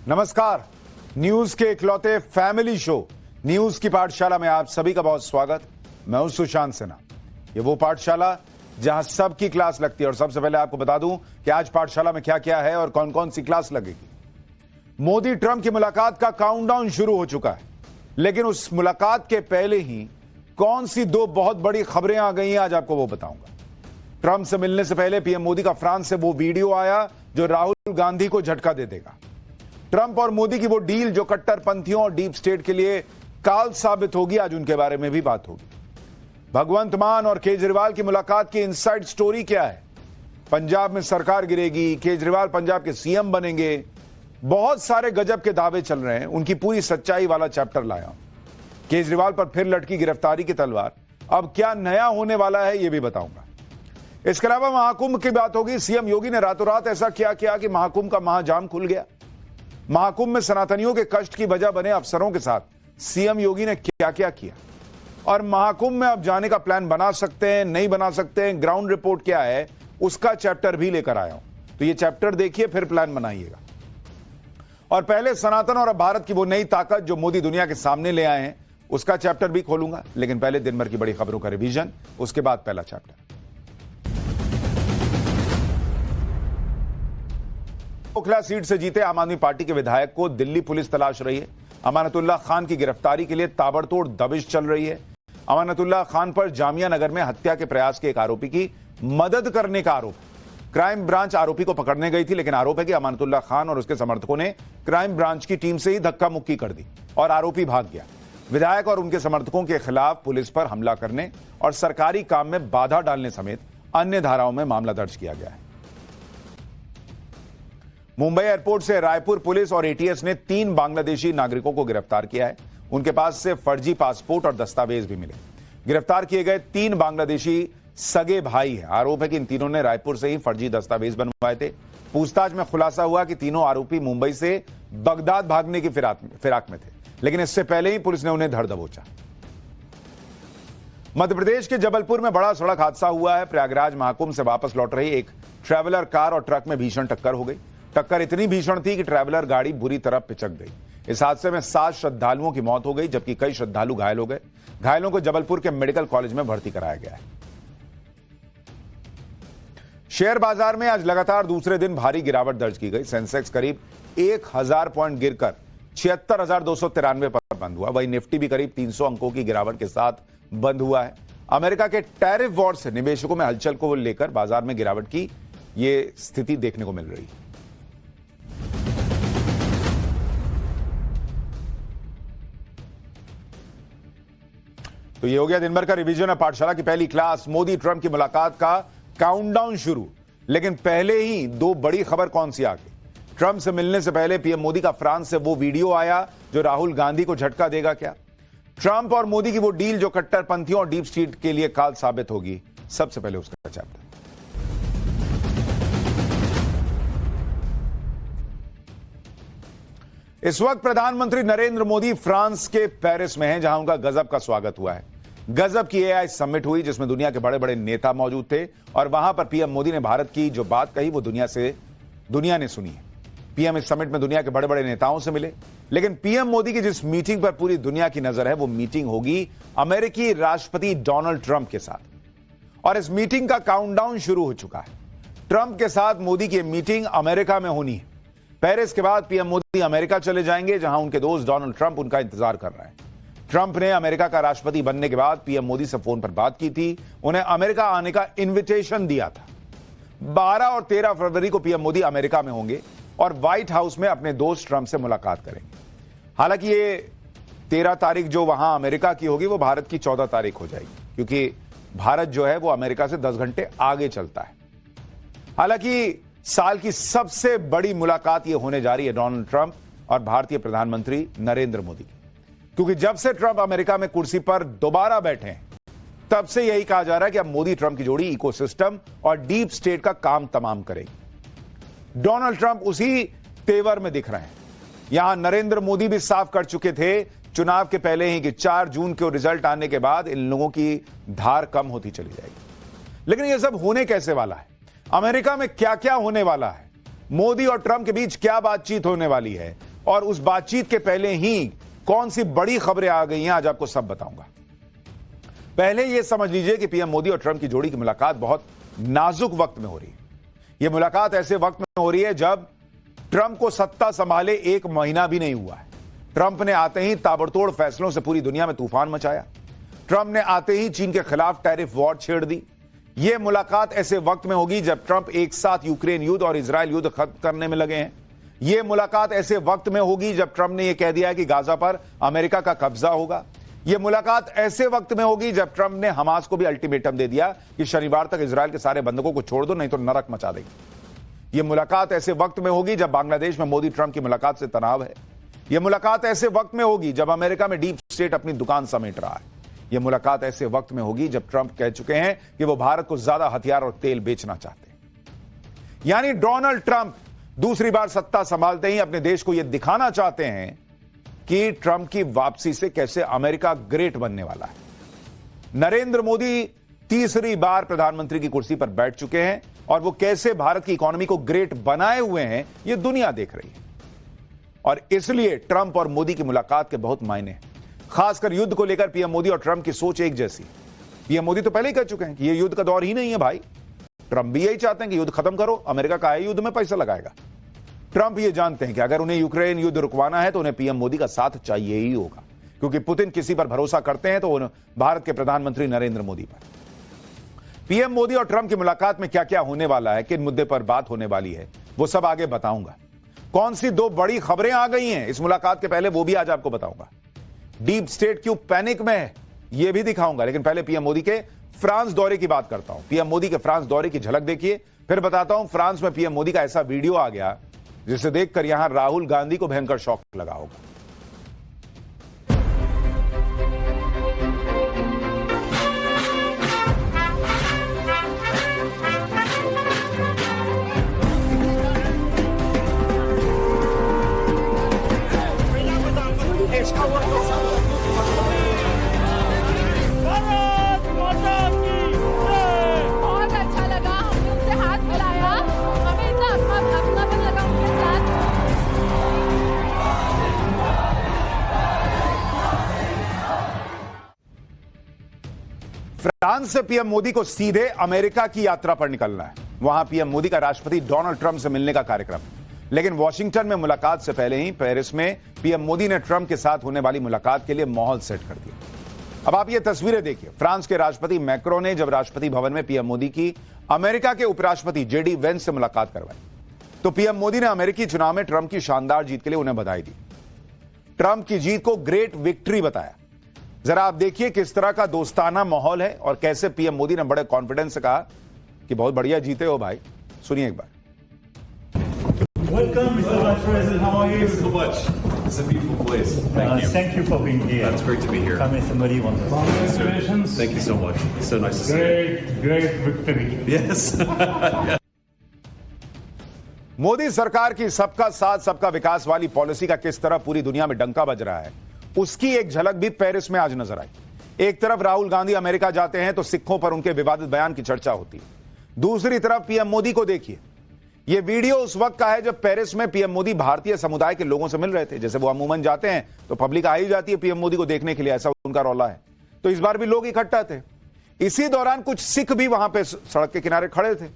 नमस्कार। न्यूज के इकलौते फैमिली शो न्यूज की पाठशाला में आप सभी का बहुत स्वागत। मैं हूं सुशांत सिन्हा। ये वो पाठशाला जहां सबकी क्लास लगती है और सबसे पहले आपको बता दूं कि आज पाठशाला में क्या क्या है और कौन कौन सी क्लास लगेगी। मोदी ट्रंप की मुलाकात का काउंटडाउन शुरू हो चुका है, लेकिन उस मुलाकात के पहले ही कौन सी दो बहुत बड़ी खबरें आ गई हैं, आज आपको वो बताऊंगा। ट्रंप से मिलने से पहले पीएम मोदी का फ्रांस से वो वीडियो आया जो राहुल गांधी को झटका दे देगा। ट्रंप और मोदी की वो डील जो कट्टरपंथियों और डीप स्टेट के लिए काल साबित होगी, आज उनके बारे में भी बात होगी। भगवंत मान और केजरीवाल की मुलाकात की इनसाइड स्टोरी क्या है। पंजाब में सरकार गिरेगी, केजरीवाल पंजाब के सीएम बनेंगे, बहुत सारे गजब के दावे चल रहे हैं। उनकी पूरी सच्चाई वाला चैप्टर लाया हूं। केजरीवाल पर फिर लटकी गिरफ्तारी की तलवार, अब क्या नया होने वाला है यह भी बताऊंगा। इसके अलावा महाकुंभ की बात होगी। सीएम योगी ने रातों रात ऐसा क्या किया कि महाकुंभ का महाजाम खुल गया। महाकुंभ में सनातनियों के कष्ट की वजह बने अफसरों के साथ सीएम योगी ने क्या क्या किया, और महाकुंभ में अब जाने का प्लान बना सकते हैं नहीं बना सकते हैं, ग्राउंड रिपोर्ट क्या है, उसका चैप्टर भी लेकर आया हूं। तो ये चैप्टर देखिए, फिर प्लान बनाइएगा। और पहले सनातन और अब भारत की वो नई ताकत जो मोदी दुनिया के सामने ले आए हैं, उसका चैप्टर भी खोलूंगा। लेकिन पहले दिन भर की बड़ी खबरों का रिवीजन, उसके बाद पहला चैप्टर। ओखला सीट से जीते आम आदमी पार्टी के विधायक को दिल्ली पुलिस तलाश रही है। अमानतुल्लाह खान की गिरफ्तारी के लिए ताबड़तोड़ दबिश चल रही है। अमानतुल्लाह खान पर जामिया नगर में हत्या के प्रयास के एक आरोपी की मदद करने का आरोप। क्राइम ब्रांच आरोपी को पकड़ने गई थी, लेकिन आरोप है कि अमानतुल्लाह खान और उसके समर्थकों ने क्राइम ब्रांच की टीम से ही धक्का मुक्की कर दी और आरोपी भाग गया। विधायक और उनके समर्थकों के खिलाफ पुलिस पर हमला करने और सरकारी काम में बाधा डालने समेत अन्य धाराओं में मामला दर्ज किया गया है। मुंबई एयरपोर्ट से रायपुर पुलिस और एटीएस ने 3 बांग्लादेशी नागरिकों को गिरफ्तार किया है। उनके पास से फर्जी पासपोर्ट और दस्तावेज भी मिले। गिरफ्तार किए गए 3 बांग्लादेशी सगे भाई हैं। आरोप है कि इन तीनों ने रायपुर से ही फर्जी दस्तावेज बनवाए थे। पूछताछ में खुलासा हुआ कि तीनों आरोपी मुंबई से बगदाद भागने की फिराक में थे, लेकिन इससे पहले ही पुलिस ने उन्हें धर दबोचा। मध्य प्रदेश के जबलपुर में बड़ा सड़क हादसा हुआ है। प्रयागराज महाकुंभ से वापस लौट रही एक ट्रैवलर कार और ट्रक में भीषण टक्कर हो गई। टक्कर इतनी भीषण थी कि ट्रैवलर गाड़ी बुरी तरह पिचक गई। इस हादसे में 7 श्रद्धालुओं की मौत हो गई, जबकि कई श्रद्धालु घायल हो गए। घायलों को जबलपुर के मेडिकल कॉलेज में भर्ती कराया गया है। शेयर बाजार में आज लगातार दूसरे दिन भारी गिरावट दर्ज की गई। सेंसेक्स करीब 1000 पॉइंट गिरकर 76,293 पर बंद हुआ। वहीं निफ्टी भी करीब 300 अंकों की गिरावट के साथ बंद हुआ है। अमेरिका के टैरिफ वॉर से निवेशकों में हलचल को लेकर बाजार में गिरावट की ये स्थिति देखने को मिल रही है। तो ये हो गया दिन भर का रिवीजन है पाठशाला की पहली क्लास। मोदी ट्रंप की मुलाकात का काउंटडाउन शुरू, लेकिन पहले ही 2 बड़ी खबर कौन सी आ गई। ट्रंप से मिलने से पहले पीएम मोदी का फ्रांस से वो वीडियो आया जो राहुल गांधी को झटका देगा क्या। ट्रंप और मोदी की वो डील जो कट्टरपंथियों और डीप स्टेट के लिए काल साबित होगी, सबसे पहले उसका चैप्टर। इस वक्त प्रधानमंत्री नरेंद्र मोदी फ्रांस के पेरिस में हैं, जहां उनका गजब का स्वागत हुआ है। गजब की एआई समिट हुई जिसमें दुनिया के बड़े बड़े नेता मौजूद थे, और वहां पर पीएम मोदी ने भारत की जो बात कही वो दुनिया ने सुनी है। पीएम इस समिट में दुनिया के बड़े बड़े नेताओं से मिले, लेकिन पीएम मोदी की जिस मीटिंग पर पूरी दुनिया की नजर है वो मीटिंग होगी अमेरिकी राष्ट्रपति डोनाल्ड ट्रंप के साथ। और इस मीटिंग का काउंटडाउन शुरू हो चुका है। ट्रंप के साथ मोदी की मीटिंग अमेरिका में होनी है। पेरिस के बाद पीएम मोदी अमेरिका चले जाएंगे, जहां उनके दोस्त डोनाल्ड ट्रंप उनका इंतजार कर रहे हैं। ट्रंप ने अमेरिका का राष्ट्रपति बनने के बाद पीएम मोदी से फोन पर बात की थी, उन्हें अमेरिका आने का इन्विटेशन दिया था। 12 और 13 फरवरी को पीएम मोदी अमेरिका में होंगे और व्हाइट हाउस में अपने दोस्त ट्रंप से मुलाकात करेंगे। हालांकि ये 13 तारीख जो वहां अमेरिका की होगी वो भारत की 14 तारीख हो जाएगी, क्योंकि भारत जो है वो अमेरिका से 10 घंटे आगे चलता है। हालांकि साल की सबसे बड़ी मुलाकात यह होने जा रही है डोनाल्ड ट्रंप और भारतीय प्रधानमंत्री नरेंद्र मोदी की, क्योंकि जब से ट्रंप अमेरिका में कुर्सी पर दोबारा बैठे हैं, तब से यही कहा जा रहा है कि अब मोदी ट्रंप की जोड़ी इकोसिस्टम और डीप स्टेट का काम तमाम करेगी। डोनाल्ड ट्रंप उसी तेवर में दिख रहे हैं। यहां नरेंद्र मोदी भी साफ कर चुके थे चुनाव के पहले ही कि 4 जून को रिजल्ट आने के बाद इन लोगों की धार कम होती चली जाएगी। लेकिन यह सब होने कैसे वाला है, अमेरिका में क्या क्या होने वाला है, मोदी और ट्रंप के बीच क्या बातचीत होने वाली है, और उस बातचीत के पहले ही कौन सी बड़ी खबरें आ गई हैं, आज आपको सब बताऊंगा। पहले यह समझ लीजिए कि पीएम मोदी और ट्रंप की जोड़ी की मुलाकात बहुत नाजुक वक्त में हो रही है। यह मुलाकात ऐसे वक्त में हो रही है जब ट्रंप को सत्ता संभाले 1 महीना भी नहीं हुआ है। ट्रंप ने आते ही ताबड़तोड़ फैसलों से पूरी दुनिया में तूफान मचाया। ट्रंप ने आते ही चीन के खिलाफ टैरिफ वॉर छेड़ दी। यह मुलाकात ऐसे वक्त में होगी जब ट्रंप एक साथ यूक्रेन युद्ध और इजरायल युद्ध खत्म करने में लगे हैं। यह मुलाकात ऐसे वक्त में होगी जब ट्रंप ने यह कह दिया है कि गाजा पर अमेरिका का कब्जा होगा। यह मुलाकात ऐसे वक्त में होगी जब ट्रंप ने हमास को भी अल्टीमेटम दे दिया कि शनिवार तक इजरायल के सारे बंधकों को छोड़ दो, नहीं तो नरक मचा देगी। यह मुलाकात ऐसे वक्त में होगी जब बांग्लादेश में मोदी ट्रंप की मुलाकात से तनाव है। यह मुलाकात ऐसे वक्त में होगी जब अमेरिका में डीप स्टेट अपनी दुकान समेट रहा है। यह मुलाकात ऐसे वक्त में होगी जब ट्रंप कह चुके हैं कि वो भारत को ज्यादा हथियार और तेल बेचना चाहते हैं। यानी डोनाल्ड ट्रंप दूसरी बार सत्ता संभालते ही अपने देश को यह दिखाना चाहते हैं कि ट्रंप की वापसी से कैसे अमेरिका ग्रेट बनने वाला है। नरेंद्र मोदी तीसरी बार प्रधानमंत्री की कुर्सी पर बैठ चुके हैं और वो कैसे भारत की इकोनॉमी को ग्रेट बनाए हुए हैं, यह दुनिया देख रही है। और इसलिए ट्रंप और मोदी की मुलाकात के बहुत मायने हैं। खासकर युद्ध को लेकर पीएम मोदी और ट्रंप की सोच एक जैसी। पीएम मोदी तो पहले ही कह चुके हैं कि यह युद्ध का दौर ही नहीं है भाई। ट्रंप भी यही चाहते हैं कि युद्ध खत्म करो, अमेरिका का युद्ध में पैसा लगाएगा। ट्रंप ये जानते हैं कि अगर उन्हें यूक्रेन युद्ध रुकवाना है तो उन्हें पीएम मोदी का साथ चाहिए ही होगा, क्योंकि पुतिन किसी पर भरोसा करते हैं तो भारत के प्रधानमंत्री नरेंद्र मोदी पर। पीएम मोदी और ट्रंप की मुलाकात में क्या क्या होने वाला है, किन मुद्दे पर बात होने वाली है, वो सब आगे बताऊंगा। कौन सी 2 बड़ी खबरें आ गई हैं इस मुलाकात के पहले, वो भी आज आपको बताऊंगा। डीप स्टेट क्यों पैनिक में है, यह भी दिखाऊंगा। लेकिन पहले पीएम मोदी के फ्रांस दौरे की बात करता हूं। पीएम मोदी के फ्रांस दौरे की झलक देखिए, फिर बताता हूं फ्रांस में पीएम मोदी का ऐसा वीडियो आ गया जिसे देखकर यहां राहुल गांधी को भयंकर शॉक लगा होगा। बहुत अच्छा लगा, हमने उनसे हाथ मिलाया, हमें इतना अपनापन लगा उनके साथ। फ्रांस से पीएम मोदी को सीधे अमेरिका की यात्रा पर निकलना है। वहां पीएम मोदी का राष्ट्रपति डोनाल्ड ट्रंप से मिलने का कार्यक्रम। लेकिन वॉशिंगटन में मुलाकात से पहले ही पेरिस में पीएम मोदी ने ट्रंप के साथ होने वाली मुलाकात के लिए माहौल सेट कर दिया। अब आप ये तस्वीरें देखिए। फ्रांस के राष्ट्रपति मैक्रो ने जब राष्ट्रपति भवन में पीएम मोदी की अमेरिका के उपराष्ट्रपति जेडी वेंस से मुलाकात करवाई तो पीएम मोदी ने अमेरिकी चुनाव में ट्रंप की शानदार जीत के लिए उन्हें बधाई दी। ट्रंप की जीत को ग्रेट विक्ट्री बताया। जरा आप देखिए किस तरह का दोस्ताना माहौल है और कैसे पीएम मोदी ने बड़े कॉन्फिडेंस से कहा कि बहुत बढ़िया जीते हो भाई। सुनिए एक बार। Welcome, Mr. Vice President. How are you? Thank you so much. It's a beautiful place. Thank you. Thank you for being here. It's great to be here. Come as somebody wants. Congratulations. Thank you so much. It's so nice to see you. Great victory. Yes. Modi सरकार की सबका साथ सबका विकास वाली policy का किस तरह पूरी दुनिया में डंका बज रहा है, उसकी एक झलक भी पेरिस में आज नजर आई। एक तरफ राहुल गांधी अमेरिका जाते हैं तो सिखों पर उनके विवादित बयान की चर्चा होती है। दूसरी तरफ पीएम मोदी को देखिए। यह वीडियो उस वक्त का है जब पेरिस में पीएम मोदी भारतीय समुदाय के लोगों से मिल रहे थे। जैसे वो अमूमन जाते हैं तो पब्लिक आ ही जाती है पीएम मोदी को देखने के लिए, ऐसा उनका रौला है। तो इस बार भी लोग इकट्ठा थे। इसी दौरान कुछ सिख भी वहां पे सड़क के किनारे खड़े थे।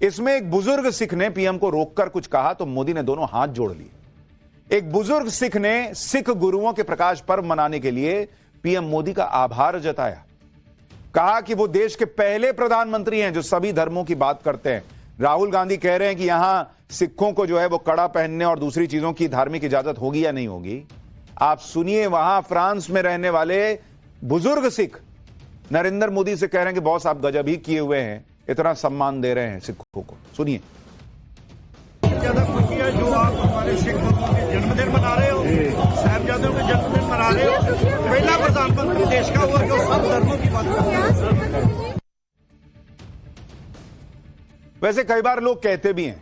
इसमें एक बुजुर्ग सिख ने पीएम को रोककर कुछ कहा तो मोदी ने दोनों हाथ जोड़ लिए। एक बुजुर्ग सिख ने सिख गुरुओं के प्रकाश पर्व मनाने के लिए पीएम मोदी का आभार जताया। कहा कि वो देश के पहले प्रधानमंत्री हैं जो सभी धर्मों की बात करते हैं। राहुल गांधी कह रहे हैं कि यहां सिखों को जो है वो कड़ा पहनने और दूसरी चीजों की धार्मिक इजाजत होगी या नहीं होगी। आप सुनिए, वहां फ्रांस में रहने वाले बुजुर्ग सिख नरेंद्र मोदी से कह रहे हैं कि बॉस आप गजब ही किए हुए हैं, इतना सम्मान दे रहे हैं सिखों को। सुनिए। ज्यादा खुशी है जो आप हमारे सिख गुरुओं के जन्मदिन मना रहे हो, साहिबजादों के जन्मदिन मना रहे हो। पहला प्रधानमंत्री देश का हुआ जो सब धर्मों की बात करता है। वैसे कई बार लोग कहते भी हैं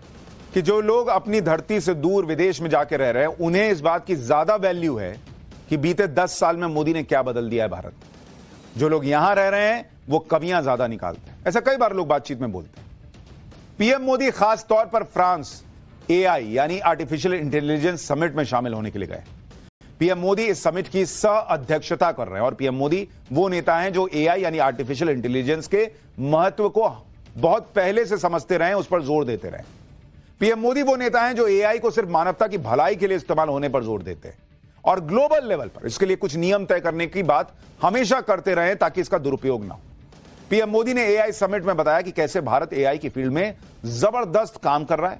कि जो लोग अपनी धरती से दूर विदेश में जाके रह रहे हैं उन्हें इस बात की ज्यादा वैल्यू है कि बीते 10 साल में मोदी ने क्या बदल दिया है भारत। जो लोग यहां रह रहे हैं वो कमियां ज्यादा निकालते हैं। ऐसा कई बार लोग बातचीत में बोलते हैं। पीएम मोदी खास तौर पर फ्रांस एआई यानी आर्टिफिशियल इंटेलिजेंस समिट में शामिल होने के लिए गए। पीएम मोदी इस समिट की सह अध्यक्षता कर रहे हैं और पीएम मोदी वो नेता हैं जो एआई यानी आर्टिफिशियल इंटेलिजेंस के महत्व को बहुत पहले से समझते रहे, उस पर जोर देते रहे। पीएम मोदी वो नेता हैं जो एआई को सिर्फ मानवता की भलाई के लिए इस्तेमाल होने पर जोर देते हैं और ग्लोबल लेवल पर इसके लिए कुछ नियम तय करने की बात हमेशा करते रहे ताकि इसका दुरुपयोग ना हो। पीएम मोदी ने एआई समिट में बताया कि कैसे भारत एआई की फील्ड में जबरदस्त काम कर रहा है।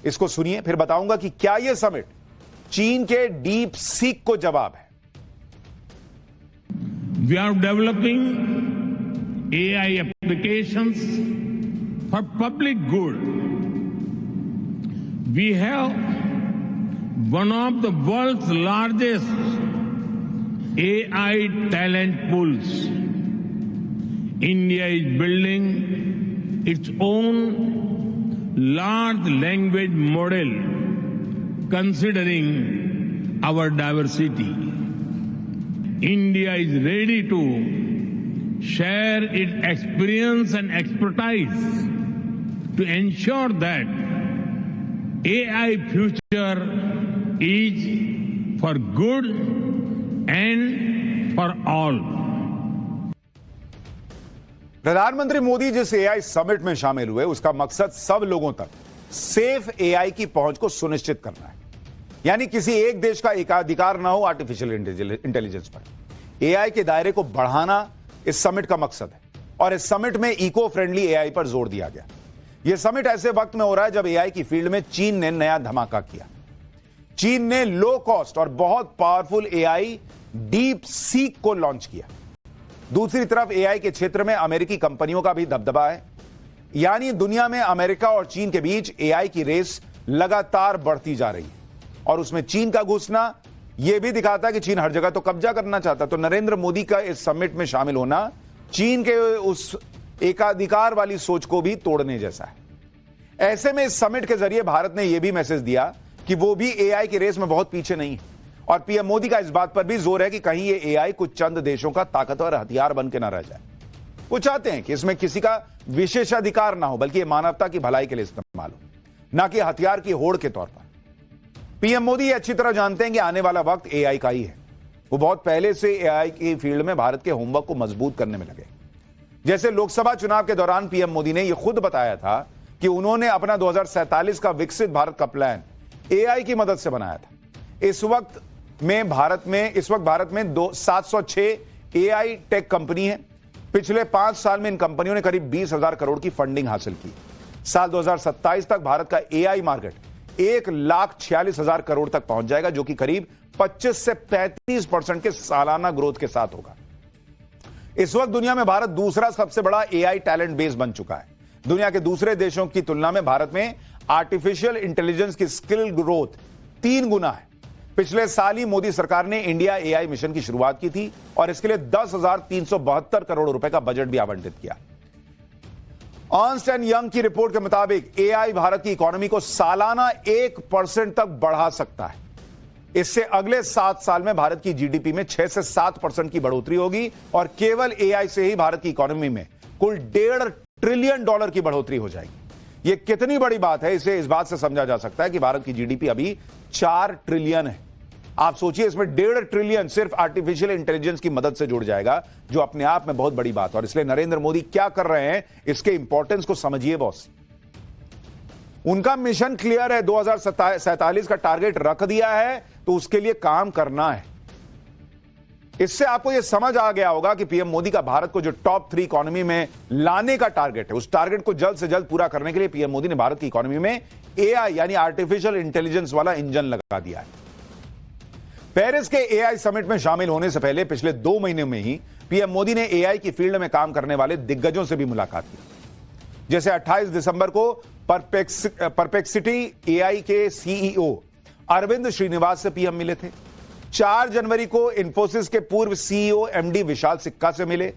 इसको सुनिए, फिर बताऊंगा कि क्या यह समिट चीन के डीप सीक को जवाब है। We are developing AI applications for public good. We have one of the world's largest AI talent pools. India is building its own large language model considering our diversity. India is ready to share its experience and expertise to ensure that AI future is for good and for all. प्रधानमंत्री मोदी जिस AI summit में शामिल हुए उसका मकसद सब लोगों तक सेफ एआई की पहुंच को सुनिश्चित करना है, यानी किसी एक देश का एकाधिकार ना हो आर्टिफिशियल इंटेलिजेंस पर। एआई के दायरे को बढ़ाना इस समिट का मकसद है और इस समिट में इको फ्रेंडली एआई पर जोर दिया गया। यह समिट ऐसे वक्त में हो रहा है जब एआई की फील्ड में चीन ने नया धमाका किया। चीन ने लो कॉस्ट और बहुत पावरफुल एआई डीप सीक को लॉन्च किया। दूसरी तरफ एआई के क्षेत्र में अमेरिकी कंपनियों का भी दबदबा है, यानी दुनिया में अमेरिका और चीन के बीच एआई की रेस लगातार बढ़ती जा रही है और उसमें चीन का घुसना यह भी दिखाता है कि चीन हर जगह तो कब्जा करना चाहता। तो नरेंद्र मोदी का इस समिट में शामिल होना चीन के उस एकाधिकार वाली सोच को भी तोड़ने जैसा है। ऐसे में इस समिट के जरिए भारत ने यह भी मैसेज दिया कि वो भी एआई की रेस में बहुत पीछे नहीं है और पीएम मोदी का इस बात पर भी जोर है कि कहीं ये एआई कुछ चंद देशों का ताकतवर हथियार बन के ना रह जाए। वो चाहते हैं कि इसमें किसी का विशेषाधिकार ना हो, बल्कि ये मानवता की भलाई के लिए इस्तेमाल हो, ना कि हथियार की होड़ के तौर पर। पीएम मोदी ये अच्छी तरह जानते हैं कि आने वाला वक्त एआई का ही है। वो बहुत पहले से एआई की फील्ड में भारत के होमवर्क को मजबूत करने में लगे। जैसे लोकसभा चुनाव के दौरान पीएम मोदी ने यह खुद बताया था कि उन्होंने अपना 2047 का विकसित भारत का प्लान एआई की मदद से बनाया था। इस वक्त भारत में 706 एआई टेक कंपनी है। पिछले 5 साल में इन कंपनियों ने करीब 20,000 करोड़ की फंडिंग हासिल की। साल 2027 तक भारत का एआई मार्केट 1,46,000 करोड़ तक पहुंच जाएगा, जो कि करीब 25 से 35% के सालाना ग्रोथ के साथ होगा। इस वक्त दुनिया में भारत दूसरा सबसे बड़ा एआई टैलेंट बेस बन चुका है। दुनिया के दूसरे देशों की तुलना में भारत में आर्टिफिशियल इंटेलिजेंस की स्किल ग्रोथ 3 गुना है। पिछले साल ही मोदी सरकार ने इंडिया एआई मिशन की शुरुआत की थी और इसके लिए 10,372 करोड़ रुपए का बजट भी आवंटित किया। अर्न्स्ट एंड यंग की रिपोर्ट के मुताबिक एआई भारत की इकोनॉमी को सालाना 1% तक बढ़ा सकता है। इससे अगले 7 साल में भारत की जीडीपी में 6 से 7% की बढ़ोतरी होगी और केवल एआई से ही भारत की इकोनॉमी में कुल $1.5 ट्रिलियन की बढ़ोतरी हो जाएगी। यह कितनी बड़ी बात है, इसे इस बात से समझा जा सकता है कि भारत की जीडीपी अभी 4 ट्रिलियन है। आप सोचिए, इसमें 1.5 ट्रिलियन सिर्फ आर्टिफिशियल इंटेलिजेंस की मदद से जुड़ जाएगा, जो अपने आप में बहुत बड़ी बात है। और इसलिए नरेंद्र मोदी क्या कर रहे हैं, इसके इंपॉर्टेंस को समझिए बॉस। उनका मिशन क्लियर है, 2047 का टारगेट रख दिया है, तो उसके लिए काम करना है। इससे आपको यह समझ आ गया होगा कि पीएम मोदी का भारत को जो टॉप 3 इकोनॉमी में लाने का टारगेट है, उस टारगेट को जल्द से जल्द पूरा करने के लिए पीएम मोदी ने भारत की इकोनॉमी में एआई यानी आर्टिफिशियल इंटेलिजेंस वाला इंजन लगा दिया है। पेरिस के एआई समिट में शामिल होने से पहले पिछले 2 महीने में ही पीएम मोदी ने एआई की फील्ड में काम करने वाले दिग्गजों से भी मुलाकात की। जैसे 28 दिसंबर को परप्लेक्सिटी एआई के सीईओ अरविंद श्रीनिवास से पीएम मिले थे। 4 जनवरी को इंफोसिस के पूर्व सीईओ एमडी विशाल सिक्का से मिले।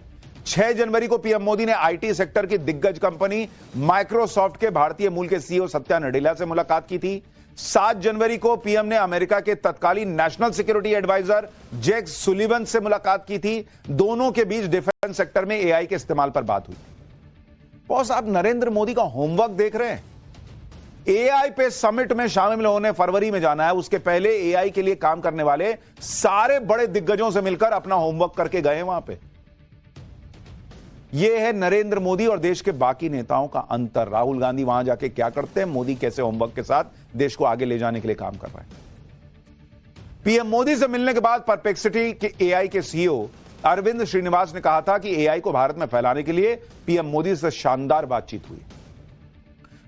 6 जनवरी को पीएम मोदी ने आईटी सेक्टर की दिग्गज कंपनी माइक्रोसॉफ्ट के भारतीय मूल के सीईओ सत्या नडेला से मुलाकात की थी। 7 जनवरी को पीएम ने अमेरिका के तत्कालीन national security adviser Jack Sullivan से मुलाकात की थी। दोनों के बीच डिफेंस सेक्टर में एआई के इस्तेमाल पर बात हुई। बॉस, आप नरेंद्र मोदी का होमवर्क देख रहे हैं। एआई पे समिट में शामिल होने फरवरी में जाना है, उसके पहले एआई के लिए काम करने वाले सारे बड़े दिग्गजों से मिलकर अपना होमवर्क करके गए वहां पे। यह है नरेंद्र मोदी और देश के बाकी नेताओं का अंतर। राहुल गांधी वहां जाके क्या करते हैं, मोदी कैसे होमवर्क के साथ देश को आगे ले जाने के लिए काम कर रहे हैं। पीएम मोदी से मिलने के बाद परप्लेक्सिटी के एआई के सीईओ अरविंद श्रीनिवास ने कहा था कि एआई को भारत में फैलाने के लिए पीएम मोदी से शानदार बातचीत हुई।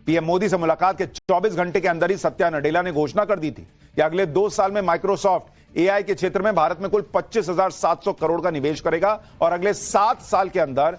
पीएम मोदी से मुलाकात के 24 घंटे के अंदर ही सत्या नडेला ने घोषणा कर दी थी कि अगले 2 साल में माइक्रोसॉफ्ट एआई के क्षेत्र में भारत में कुल 25,700 करोड़ का निवेश करेगा और अगले 7 साल के अंदर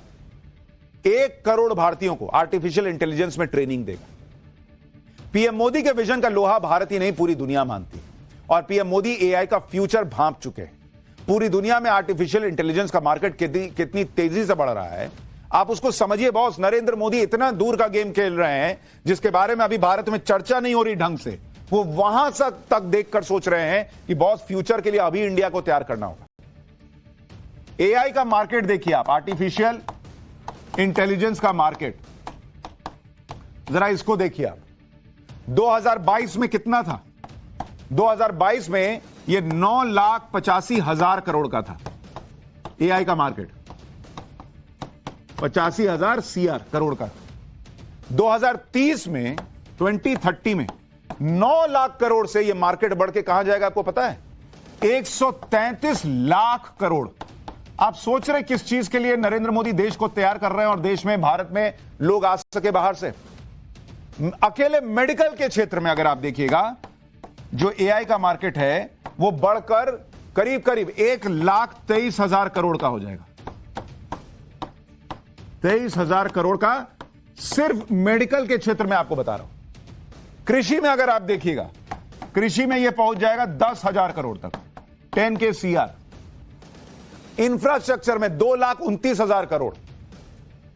1 करोड़ भारतीयों को आर्टिफिशियल इंटेलिजेंस में ट्रेनिंग देगा। पीएम मोदी के विजन का लोहा भारत ही नहीं पूरी दुनिया मानती और पीएम मोदी एआई का फ्यूचर भांप चुके हैं। पूरी दुनिया में आर्टिफिशियल इंटेलिजेंस का मार्केट कितनी तेजी से बढ़ रहा है, आप उसको समझिए बॉस। नरेंद्र मोदी इतना दूर का गेम खेल रहे हैं जिसके बारे में अभी भारत में चर्चा नहीं हो रही ढंग से। वो वहां तक देखकर सोच रहे हैं कि बॉस फ्यूचर के लिए अभी इंडिया को तैयार करना होगा। एआई का मार्केट देखिए आप, आर्टिफिशियल इंटेलिजेंस का मार्केट जरा इसको देखिए आप। 2022 में कितना था? 2022 में यह 9,85,000 करोड़ का था एआई का मार्केट, 85,000 CR करोड़ का। 2030 में 2030 में 9 लाख करोड़ से यह मार्केट बढ़ के कहां जाएगा आपको पता है? 133 लाख करोड़। आप सोच रहे किस चीज के लिए नरेंद्र मोदी देश को तैयार कर रहे हैं और देश में भारत में लोग आ सके बाहर से। अकेले मेडिकल के क्षेत्र में अगर आप देखिएगा जो एआई का मार्केट है वो बढ़कर करीब करीब 1,23,000 करोड़ का हो जाएगा। 23,000 करोड़ का सिर्फ मेडिकल के क्षेत्र में आपको बता रहा हूं। कृषि में अगर आप देखिएगा, कृषि में यह पहुंच जाएगा 10,000 करोड़ तक, 10K CR। इंफ्रास्ट्रक्चर में 2,29,000 करोड़।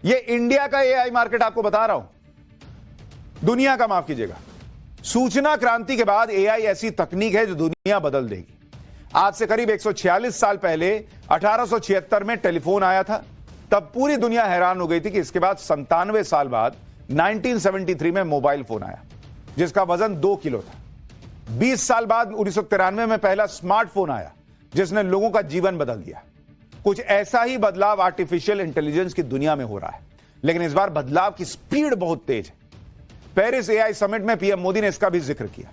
यह इंडिया का एआई मार्केट आपको बता रहा हूं, दुनिया का माफ कीजिएगा। सूचना क्रांति के बाद एआई ऐसी तकनीक है जो दुनिया बदल देगी। आज से करीब 146 साल पहले 1876 में टेलीफोन आया था, तब पूरी दुनिया हैरान हो गई थी कि इसके बाद 97 साल बाद 1973 में मोबाइल फोन आया जिसका वजन 2 किलो था। 20 साल बाद 1993 में पहला स्मार्टफोन आया जिसने लोगों का जीवन बदल दिया। कुछ ऐसा ही बदलाव आर्टिफिशियल इंटेलिजेंस की दुनिया में हो रहा है, लेकिन इस बार बदलाव की स्पीड बहुत तेज है। पेरिस एआई समिट में पीएम मोदी ने इसका भी जिक्र किया।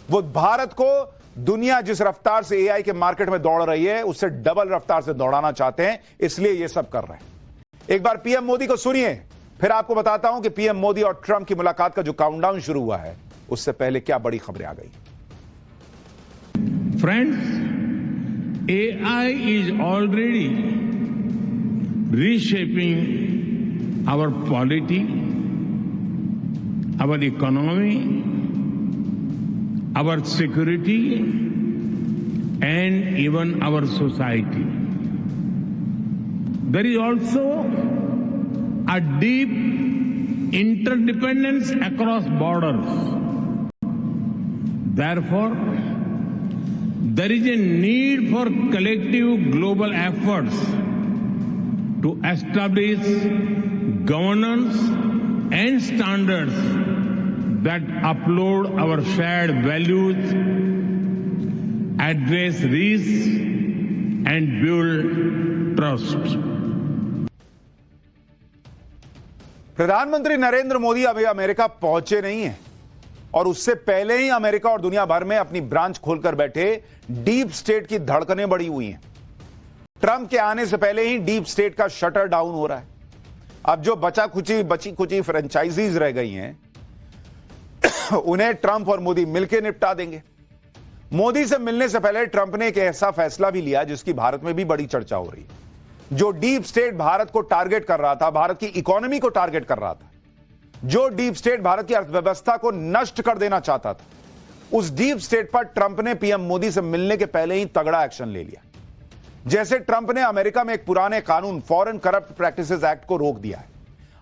वो भारत को दुनिया जिस रफ्तार से एआई के मार्केट में दौड़ रही है उससे डबल रफ्तार से दौड़ाना चाहते हैं, इसलिए ये सब कर रहे हैं। एक बार पीएम मोदी को सुनिए, फिर आपको बताता हूं कि पीएम मोदी और ट्रंप की मुलाकात का जो काउंटडाउन शुरू हुआ है उससे पहले क्या बड़ी खबरें आ गई। Friends, AI is already reshaping our polity, our economy, our security, and even our society. There is also a deep interdependence across borders. Therefore, there is a need for collective global efforts to establish governance and standards that uphold our shared values, address risks, and build trust. प्रधानमंत्री नरेंद्र मोदी अभी America पहुंचे नहीं हैं और उससे पहले ही America और दुनिया भर में अपनी ब्रांच खोलकर बैठे डीप स्टेट की धड़कनें बढ़ी हुई हैं। ट्रंप के आने से पहले ही डीप स्टेट का शटर डाउन हो रहा है। अब जो बची कुची फ्रेंचाइजीज रह गई हैं उन्हें ट्रंप और मोदी मिलकर निपटा देंगे। मोदी से मिलने से पहले ट्रंप ने एक ऐसा फैसला भी लिया जिसकी भारत में भी बड़ी चर्चा हो रही है। जो डीप स्टेट भारत को टारगेट कर रहा था, भारत की इकोनॉमी को टारगेट कर रहा था, जो डीप स्टेट भारत की अर्थव्यवस्था को नष्ट कर देना चाहता था, उस डीप स्टेट पर ट्रंप ने पीएम मोदी से मिलने के पहले ही तगड़ा एक्शन ले लिया। जैसे ट्रंप ने अमेरिका में एक पुराने कानून फॉरेन करप्ट प्रैक्टिसेस एक्ट को रोक दिया है।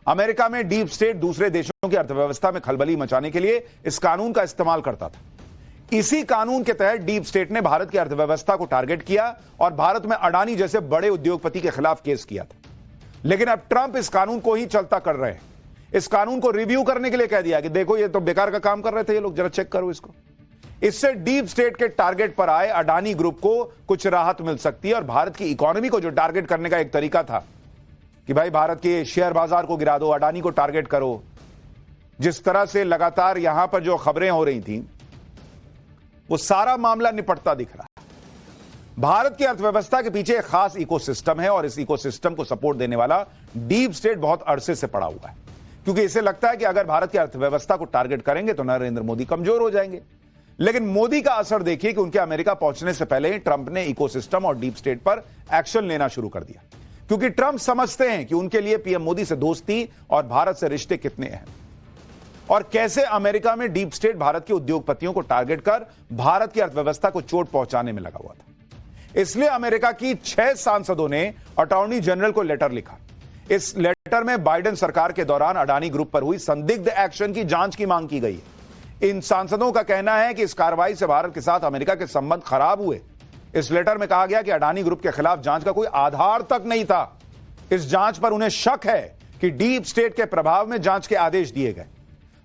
अमेरिका में डीप स्टेट दूसरे देशों की अर्थव्यवस्था में खलबली मचाने के लिए इस कानून का इस्तेमाल करता था। इसी कानून के तहत डीप स्टेट ने भारत की अर्थव्यवस्था को टारगेट किया और भारत में अडानी जैसे बड़े उद्योगपति के खिलाफ केस किया था। लेकिन अब ट्रंप इस कानून को ही चलता कर रहे हैं। इस कानून को रिव्यू करने के लिए कह दिया कि देखो ये तो बेकार का काम कर रहे थे ये लोग, जरा चेक करो इसको। इससे डीप स्टेट के टारगेट पर आए अडानी ग्रुप को कुछ राहत मिल सकती है और भारत की इकोनॉमी को जो टारगेट करने का एक तरीका था कि भाई भारत के शेयर बाजार को गिरा दो, अडानी को टारगेट करो, जिस तरह से लगातार यहां पर जो खबरें हो रही थी वो सारा मामला निपटता दिख रहा है। भारत की अर्थव्यवस्था के पीछे एक खास इकोसिस्टम है और इस इकोसिस्टम को सपोर्ट देने वाला डीप स्टेट बहुत अरसे से पड़ा हुआ है, क्योंकि इसे लगता है कि अगर भारत की अर्थव्यवस्था को टारगेट करेंगे तो नरेंद्र मोदी कमजोर हो जाएंगे। लेकिन मोदी का असर देखिए कि उनके अमेरिका पहुंचने से पहले ही ट्रंप ने इकोसिस्टम और डीप स्टेट पर एक्शन लेना शुरू कर दिया, क्योंकि ट्रंप समझते हैं कि उनके लिए पीएम मोदी से दोस्ती और भारत से रिश्ते कितने अहम और कैसे अमेरिका में डीप स्टेट भारत के उद्योगपतियों को टारगेट कर भारत की अर्थव्यवस्था को चोट पहुंचाने में लगा हुआ था। इसलिए अमेरिका की 6 सांसदों ने अटॉर्नी जनरल को लेटर लिखा। इस लेटर में बाइडेन सरकार के दौरान अडानी ग्रुप पर हुई संदिग्ध एक्शन की जांच की मांग की गई है। इन सांसदों का कहना है कि इस कार्रवाई से भारत के साथ अमेरिका के संबंध खराब हुए। इस लेटर में कहा गया कि अडानी ग्रुप के खिलाफ जांच का कोई आधार तक नहीं था। इस जांच पर उन्हें शक है कि डीप स्टेट के प्रभाव में जांच के आदेश दिए गए।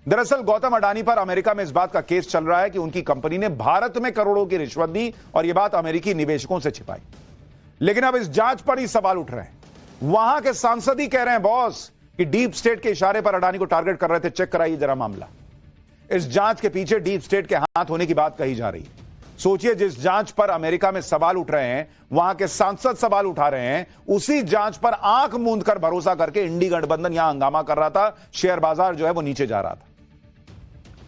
दरअसल गौतम अडानी पर अमेरिका में इस बात का केस चल रहा है कि उनकी कंपनी ने भारत में करोड़ों की रिश्वत दी और यह बात अमेरिकी निवेशकों से छिपाई। लेकिन अब इस जांच पर ही सवाल उठ रहे हैं। वहां के सांसद ही कह रहे हैं बॉस कि डीप स्टेट के इशारे पर अडानी को टारगेट कर रहे थे, चेक कराइए जरा मामला। इस जांच के पीछे डीप स्टेट के हाथ होने की बात कही जा रही है। सोचिए, जिस जांच पर अमेरिका में सवाल उठ रहे हैं, वहां के सांसद सवाल उठा रहे हैं, उसी जांच पर आंख मूंद कर भरोसा करके इंडी गठबंधन यहां हंगामा कर रहा था। शेयर बाजार जो है वो नीचे जा रहा था।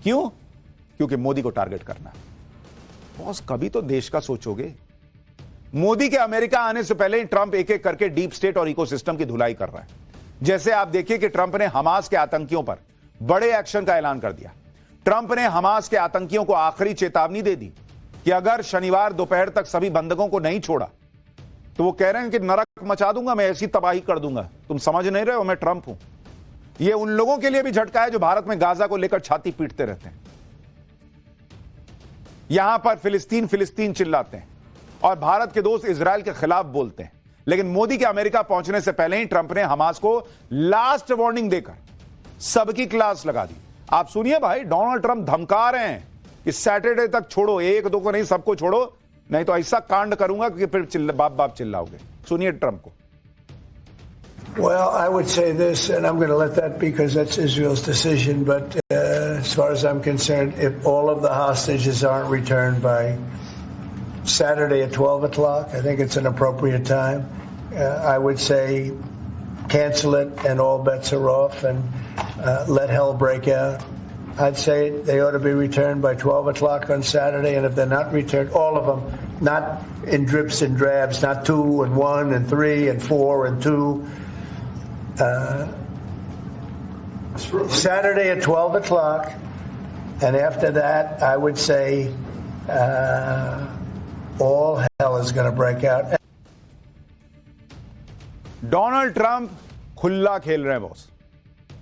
क्यों? क्योंकि मोदी को टारगेट करना। बॉस कभी तो देश का सोचोगे। मोदी के अमेरिका आने से पहले ही ट्रंप एक एक करके डीप स्टेट और इकोसिस्टम की धुलाई कर रहा है। जैसे आप देखिए कि ट्रंप ने हमास के आतंकियों पर बड़े एक्शन का ऐलान कर दिया। ट्रंप ने हमास के आतंकियों को आखिरी चेतावनी दे दी कि अगर शनिवार दोपहर तक सभी बंधकों को नहीं छोड़ा तो वो कह रहे हैं कि नरक मचा दूंगा, मैं ऐसी तबाही कर दूंगा। तुम समझ नहीं रहे हो, मैं ट्रंप हूं। ये उन लोगों के लिए भी झटका है जो भारत में गाजा को लेकर छाती पीटते रहते हैं। यहां पर फिलिस्तीन फिलिस्तीन चिल्लाते हैं और भारत के दोस्त इजराइल के खिलाफ बोलते हैं। लेकिन मोदी के अमेरिका पहुंचने से पहले ही ट्रंप ने हमास को लास्ट वार्निंग देकर सबकी क्लास लगा दी। आप सुनिए भाई, डोनाल्ड ट्रंप धमका रहे हैं कि सैटरडे तक छोड़ो, एक दो को नहीं सबको छोड़ो, नहीं तो ऐसा कांड करूंगा कि फिर बाप बाप चिल्लाओगे। सुनिए ट्रंप को। Well, I would say this, and I'm going to let that be because that's Israel's decision, but as far as I'm concerned, if all of the hostages aren't returned by Saturday at 12 o'clock, I think it's an appropriate time. I would say cancel it and all bets are off and let hell break out. I'd say they ought to be returned by 12 o'clock on Saturday, and if they're not returned, all of them, not in drips and drabs, not 2 and 1 and 3 and 4 and 2. Saturday at 12 o'clock, and after that, I would say all hell is going to break out. Donald Trump खुला खेल रहे हैं boss,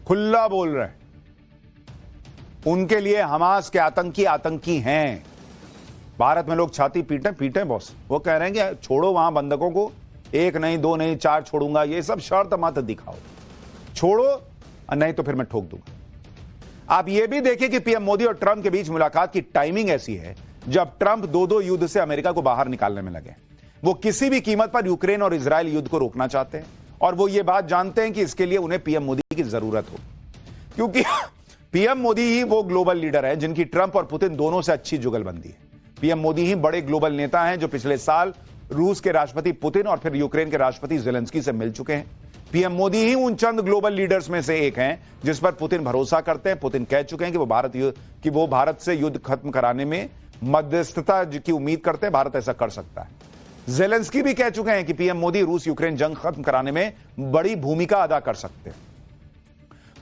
खुला बोल रहे हैं। उनके लिए हमास के आतंकी आतंकी हैं। भारत में लोग छाती पीटे बॉस। वो कह रहे हैं कि छोड़ो वहां बंधकों को, 1 नहीं 2 नहीं 4 छोड़ूंगा, ये सब शर्त मत दिखाओ, छोड़ो नहीं तो फिर मैं ठोक दूंगा। आप ये भी देखिए कि पीएम मोदी और ट्रंप के बीच मुलाकात की टाइमिंग ऐसी है जब ट्रंप 2-2 युद्ध से अमेरिका को बाहर निकालने में लगे। वो किसी भी कीमत पर यूक्रेन और इजराइल युद्ध को रोकना चाहते हैं और वो ये बात जानते हैं कि इसके लिए उन्हें पीएम मोदी की जरूरत हो, क्योंकि पीएम मोदी ही वो ग्लोबल लीडर है जिनकी ट्रंप और पुतिन दोनों से अच्छी जुगलबंदी है। पीएम मोदी ही बड़े ग्लोबल नेता हैं जो पिछले साल रूस के राष्ट्रपति पुतिन और फिर यूक्रेन के राष्ट्रपति ज़ेलेंस्की से मिल चुके हैं। पीएम मोदी ही उन चंद ग्लोबल लीडर्स में से एक हैं जिस पर पुतिन भरोसा करते हैं। पुतिन कह चुके हैं कि वो भारत से युद्ध खत्म कराने में मध्यस्थता की उम्मीद करते हैं, भारत ऐसा कर सकता है। ज़ेलेंस्की भी कह चुके हैं कि पीएम मोदी रूस यूक्रेन जंग खत्म कराने में बड़ी भूमिका अदा कर सकते हैं।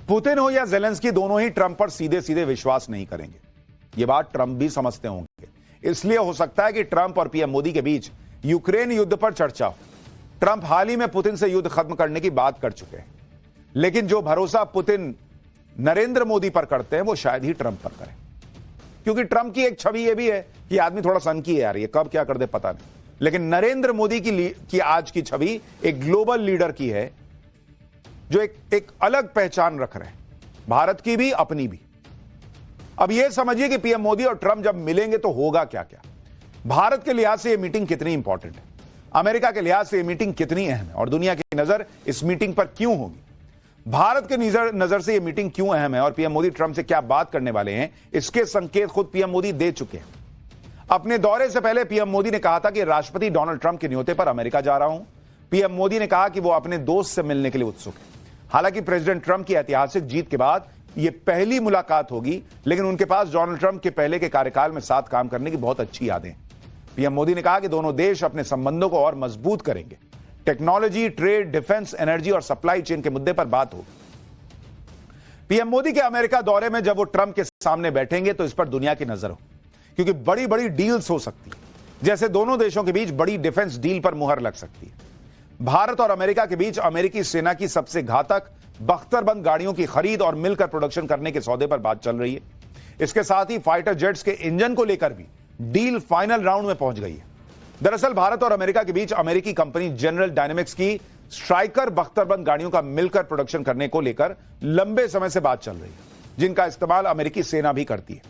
पुतिन हो या ज़ेलेंस्की, दोनों ही ट्रंप पर सीधे सीधे विश्वास नहीं करेंगे। यह बात ट्रंप भी समझते होंगे। इसलिए हो सकता है कि ट्रंप और पीएम मोदी के बीच यूक्रेन युद्ध पर चर्चा हो। ट्रंप हाल ही में पुतिन से युद्ध खत्म करने की बात कर चुके हैं, लेकिन जो भरोसा पुतिन नरेंद्र मोदी पर करते हैं वो शायद ही ट्रंप पर करें, क्योंकि ट्रंप की एक छवि यह भी है कि आदमी थोड़ा सनकी है यार, ये कब क्या कर दे पता नहीं। लेकिन नरेंद्र मोदी की आज की छवि एक ग्लोबल लीडर की है जो एक अलग पहचान रख रहे हैं। भारत की भी, अपनी भी। अब यह समझिए कि पीएम मोदी और ट्रंप जब मिलेंगे तो होगा क्या क्या। भारत के लिहाज से यह मीटिंग कितनी इंपॉर्टेंट है, अमेरिका के लिहाज से यह मीटिंग कितनी अहम है और दुनिया की नजर इस मीटिंग पर क्यों होगी। भारत के नजर से यह मीटिंग क्यों अहम है और पीएम मोदी ट्रंप से क्या बात करने वाले हैं, इसके संकेत खुद पीएम मोदी दे चुके हैं। अपने दौरे से पहले पीएम मोदी ने कहा था कि राष्ट्रपति डोनाल्ड ट्रंप के न्योते पर अमेरिका जा रहा हूं। पीएम मोदी ने कहा कि वो अपने दोस्त से मिलने के लिए उत्सुक है। हालांकि प्रेसिडेंट ट्रंप की ऐतिहासिक जीत के बाद यह पहली मुलाकात होगी, लेकिन उनके पास डोनाल्ड ट्रंप के पहले के कार्यकाल में साथ काम करने की बहुत अच्छी यादें हैं। पीएम मोदी ने कहा कि दोनों देश अपने संबंधों को और मजबूत करेंगे। टेक्नोलॉजी, ट्रेड, डिफेंस, एनर्जी और सप्लाई चेन के मुद्दे पर बात होगी। पीएम मोदी के अमेरिका दौरे में जब वो ट्रंप के सामने बैठेंगे तो इस पर दुनिया की नजर हो, क्योंकि बड़ी बड़ी डील्स हो सकती है। जैसे दोनों देशों के बीच बड़ी डिफेंस डील पर मुहर लग सकती है। भारत और अमेरिका के बीच अमेरिकी सेना की सबसे घातक बख्तरबंद गाड़ियों की खरीद और मिलकर प्रोडक्शन करने के सौदे पर बात चल रही है। इसके साथ ही फाइटर जेट्स के इंजन को लेकर भी डील फाइनल राउंड में पहुंच गई है। दरअसल भारत और अमेरिका के बीच अमेरिकी कंपनी जनरल डायनेमिक्स की स्ट्राइकर बख्तरबंद गाड़ियों का मिलकर प्रोडक्शन करने को लेकर लंबे समय से बात चल रही है, जिनका इस्तेमाल अमेरिकी सेना भी करती है।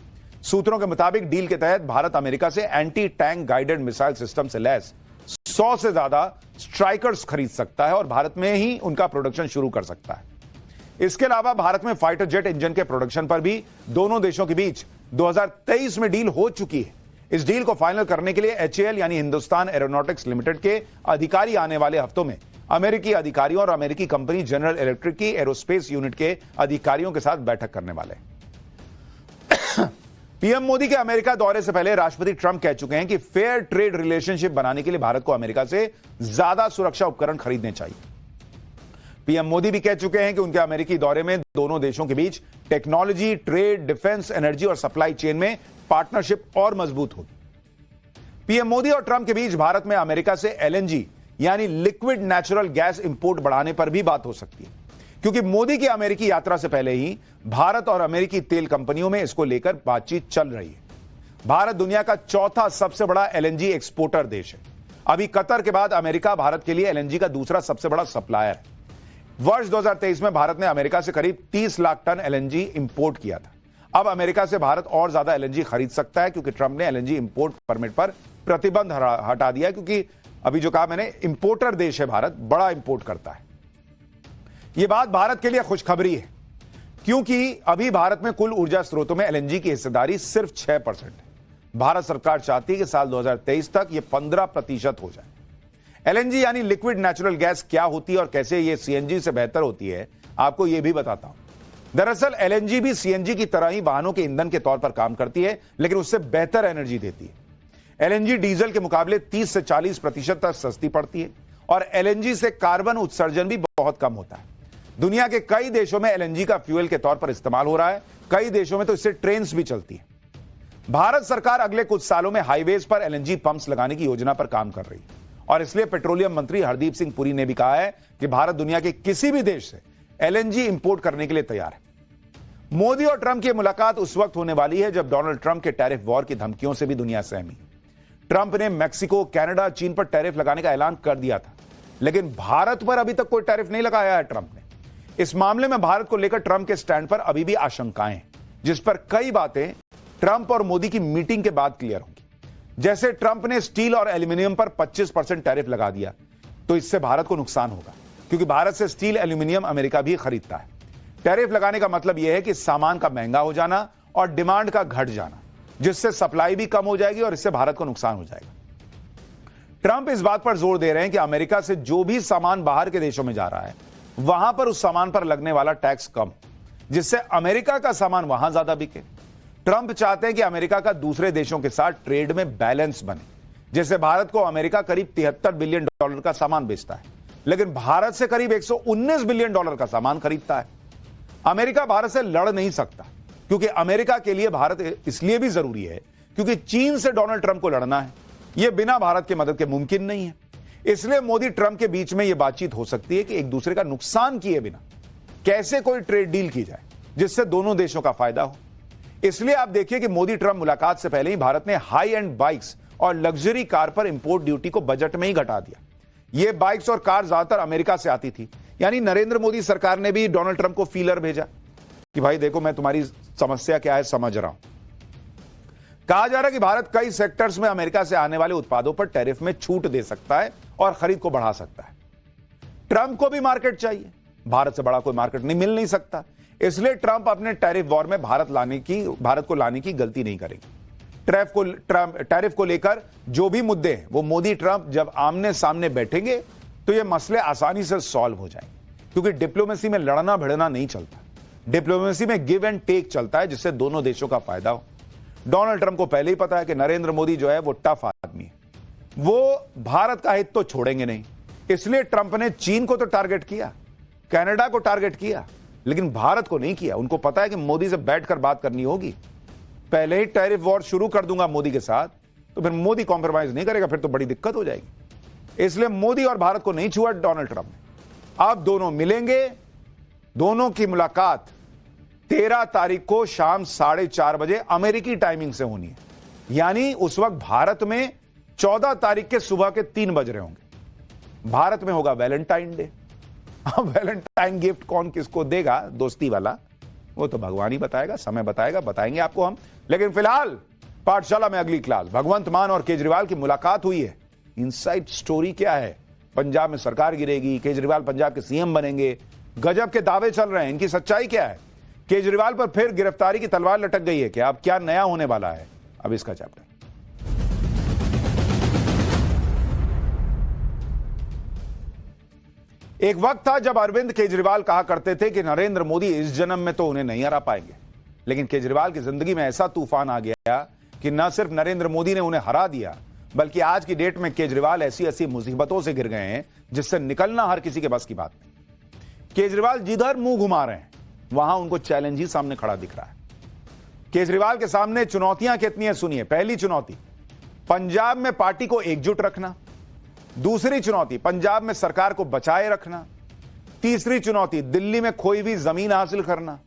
सूत्रों के मुताबिक डील के तहत भारत अमेरिका से anti tank guided missile system से लैस 100 से ज्यादा स्ट्राइकर्स खरीद सकता है और भारत में ही उनका प्रोडक्शन शुरू कर सकता है। इसके अलावा भारत में फाइटर जेट इंजन के प्रोडक्शन पर भी दोनों देशों के बीच 2023 में डील हो चुकी है। इस डील को फाइनल करने के लिए HAL यानी हिंदुस्तान एरोनॉटिक्स लिमिटेड के अधिकारी आने वाले हफ्तों में अमेरिकी अधिकारियों और अमेरिकी कंपनी जनरल इलेक्ट्रिक की एरोस्पेस यूनिट के अधिकारियों के साथ बैठक करने वाले हैं। पीएम मोदी के अमेरिका दौरे से पहले राष्ट्रपति ट्रंप कह चुके हैं कि फेयर ट्रेड रिलेशनशिप बनाने के लिए भारत को अमेरिका से ज्यादा सुरक्षा उपकरण खरीदने चाहिए। पीएम मोदी भी कह चुके हैं कि उनके अमेरिकी दौरे में दोनों देशों के बीच टेक्नोलॉजी, ट्रेड, डिफेंस, एनर्जी और सप्लाई चेन में पार्टनरशिप और मजबूत होगी। पीएम मोदी और ट्रंप के बीच भारत में अमेरिका से LNG यानी लिक्विड नेचुरल गैस इंपोर्ट बढ़ाने पर भी बात हो सकती है, क्योंकि मोदी की अमेरिकी यात्रा से पहले ही भारत और अमेरिकी तेल कंपनियों में इसको लेकर बातचीत चल रही है। भारत दुनिया का चौथा सबसे बड़ा LNG एक्सपोर्टर देश है। अभी कतर के बाद अमेरिका भारत के लिए LNG का दूसरा सबसे बड़ा सप्लायर है। वर्ष 2023 में भारत ने अमेरिका से करीब 30 लाख टन LNG इंपोर्ट किया था। अब अमेरिका से भारत और ज्यादा LNG खरीद सकता है, क्योंकि ट्रंप ने LNG इंपोर्ट परमिट पर प्रतिबंध हटा दिया, क्योंकि अभी जो कहा मैंने, इंपोर्टर देश है भारत, बड़ा इंपोर्ट करता है। यह बात भारत के लिए खुशखबरी है, क्योंकि अभी भारत में कुल ऊर्जा स्रोतों में LNG की हिस्सेदारी सिर्फ 6% है। भारत सरकार चाहती है कि साल 2023 तक यह 15% हो जाए। LNG यानी लिक्विड नेचुरल गैस क्या होती है और कैसे यह CNG से बेहतर होती है, आपको यह भी बताता हूं। दरअसल LNG भी CNG की तरह ही वाहनों के ईंधन के तौर पर काम करती है, लेकिन उससे बेहतर एनर्जी देती है। LNG डीजल के मुकाबले 30 से 40% तक सस्ती पड़ती है और LNG से कार्बन उत्सर्जन भी बहुत कम होता है। दुनिया के कई देशों में LNG का फ्यूल के तौर पर इस्तेमाल हो रहा है। कई देशों में तो इससे ट्रेन भी चलती है। भारत सरकार अगले कुछ सालों में हाईवेज पर LNG पंप्स लगाने की योजना पर काम कर रही है और इसलिए पेट्रोलियम मंत्री हरदीप सिंह पुरी ने भी कहा है कि भारत दुनिया के किसी भी देश से LNG इंपोर्ट करने के लिए तैयार है। मोदी और ट्रंप की मुलाकात उस वक्त होने वाली है जब डोनाल्ड ट्रंप के टैरिफ वॉर की धमकियों से भी दुनिया सहमी। ट्रंप ने मैक्सिको, कनाडा, चीन पर टैरिफ लगाने का ऐलान कर दिया था, लेकिन भारत पर अभी तक कोई टैरिफ नहीं लगाया है ट्रंप ने। इस मामले में भारत को लेकर ट्रंप के स्टैंड पर अभी भी आशंकाएं हैं, जिस पर कई बातें ट्रंप और मोदी की मीटिंग के बाद क्लियर होंगी। जैसे ट्रंप ने स्टील और एल्यूमिनियम पर 25% टैरिफ लगा दिया, तो इससे भारत को नुकसान होगा, क्योंकि भारत से स्टील, एल्यूमिनियम अमेरिका भी खरीदता है। टैरिफ लगाने का मतलब यह है कि सामान का महंगा हो जाना और डिमांड का घट जाना, जिससे सप्लाई भी कम हो जाएगी और इससे भारत को नुकसान हो जाएगा। ट्रंप इस बात पर जोर दे रहे हैं कि अमेरिका से जो भी सामान बाहर के देशों में जा रहा है, वहां पर उस सामान पर लगने वाला टैक्स कम, जिससे अमेरिका का सामान वहां ज्यादा बिके। ट्रंप चाहते हैं कि अमेरिका का दूसरे देशों के साथ ट्रेड में बैलेंस बने। जैसे भारत को अमेरिका करीब $73 बिलियन का सामान बेचता है, लेकिन भारत से करीब $119 बिलियन का सामान खरीदता है। अमेरिका भारत से लड़ नहीं सकता, क्योंकि अमेरिका के लिए भारत इसलिए भी जरूरी है क्योंकि चीन से डोनाल्ड ट्रंप को लड़ना है। यह बिना भारत के मदद के मुमकिन नहीं है। इसलिए मोदी ट्रंप के बीच में यह बातचीत हो सकती है कि एक दूसरे का नुकसान किए बिना कैसे कोई ट्रेड डील की जाए जिससे दोनों देशों का फायदा हो। इसलिए आप देखिए कि मोदी ट्रंप मुलाकात से पहले ही भारत ने हाई एंड बाइक्स और लग्जरी कार पर इंपोर्ट ड्यूटी को बजट में ही घटा दिया। ये बाइक्स और कार ज्यादातर अमेरिका से आती थी, यानी नरेंद्र मोदी सरकार ने भी डोनाल्ड ट्रंप को फीलर भेजा। कि भाई देखो मैं तुम्हारी समस्या क्या है समझ रहा हूं। कहा जा रहा है कि भारत कई सेक्टर्स में अमेरिका से आने वाले उत्पादों पर टैरिफ में छूट दे सकता है और खरीद को बढ़ा सकता है। ट्रंप को भी मार्केट चाहिए, भारत से बड़ा कोई मार्केट मिल नहीं सकता, इसलिए ट्रंप अपने टैरिफ वॉर में भारत को लाने की गलती नहीं करेंगे। टैरिफ को लेकर जो भी मुद्दे हैं वो मोदी ट्रंप जब आमने सामने बैठेंगे तो ये मसले आसानी से सॉल्व हो जाएंगे, क्योंकि डिप्लोमेसी में लड़ना भिड़ना नहीं चलता, डिप्लोमेसी में गिव एंड टेक चलता है, जिससे दोनों देशों का फायदा हो। डोनाल्ड ट्रंप को पहले ही पता है कि नरेंद्र मोदी जो है वो टफ आदमी है, वो भारत का हित तो छोड़ेंगे नहीं, इसलिए ट्रंप ने चीन को तो टारगेट किया, कनाडा को टारगेट किया, लेकिन भारत को नहीं किया। उनको पता है कि मोदी से बैठकर बात करनी होगी, पहले ही टैरिफ वॉर शुरू कर दूंगा मोदी के साथ तो फिर मोदी कॉम्प्रोमाइज नहीं करेगा, फिर तो बड़ी दिक्कत हो जाएगी। इसलिए मोदी और भारत को नहीं छुआ डोनाल्ड ट्रंप ने। अब दोनों मिलेंगे, दोनों की मुलाकात 13 तारीख को शाम 4:30 बजे अमेरिकी टाइमिंग से होनी है, यानी उस वक्त भारत में 14 तारीख के सुबह के 3 बज रहे होंगे। भारत में होगा वैलेंटाइन डे। अब वैलेंटाइन गिफ्ट कौन किसको देगा दोस्ती वाला, वो तो भगवान ही बताएगा, समय बताएगा, बताएंगे आपको हम। लेकिन फिलहाल पाठशाला में अगली क्लास, भगवंत मान और केजरीवाल की मुलाकात हुई है। इनसाइड स्टोरी क्या है? पंजाब में सरकार गिरेगी, केजरीवाल पंजाब के सीएम बनेंगे, गजब के दावे चल रहे हैं, इनकी सच्चाई क्या है? केजरीवाल पर फिर गिरफ्तारी की तलवार लटक गई है क्या? अब क्या नया होने वाला है? अब इसका चैप्टर। एक वक्त था जब अरविंद केजरीवाल कहा करते थे कि नरेंद्र मोदी इस जन्म में तो उन्हें नहीं हरा पाएंगे, लेकिन केजरीवाल की जिंदगी में ऐसा तूफान आ गया कि न सिर्फ नरेंद्र मोदी ने उन्हें हरा दिया, बल्कि आज की डेट में केजरीवाल ऐसी ऐसी मुसीबतों से गिर गए हैं जिससे निकलना हर किसी के बस की बात नहीं। केजरीवाल जिधर मुंह घुमा रहे हैं वहां उनको चैलेंज ही सामने खड़ा दिख रहा है। केजरीवाल के सामने चुनौतियां कितनी है सुनिए। पहली चुनौती, पंजाब में पार्टी को एकजुट रखना। दूसरी चुनौती, पंजाब में सरकार को बचाए रखना। तीसरी चुनौती, दिल्ली में खोई हुई जमीन हासिल करना।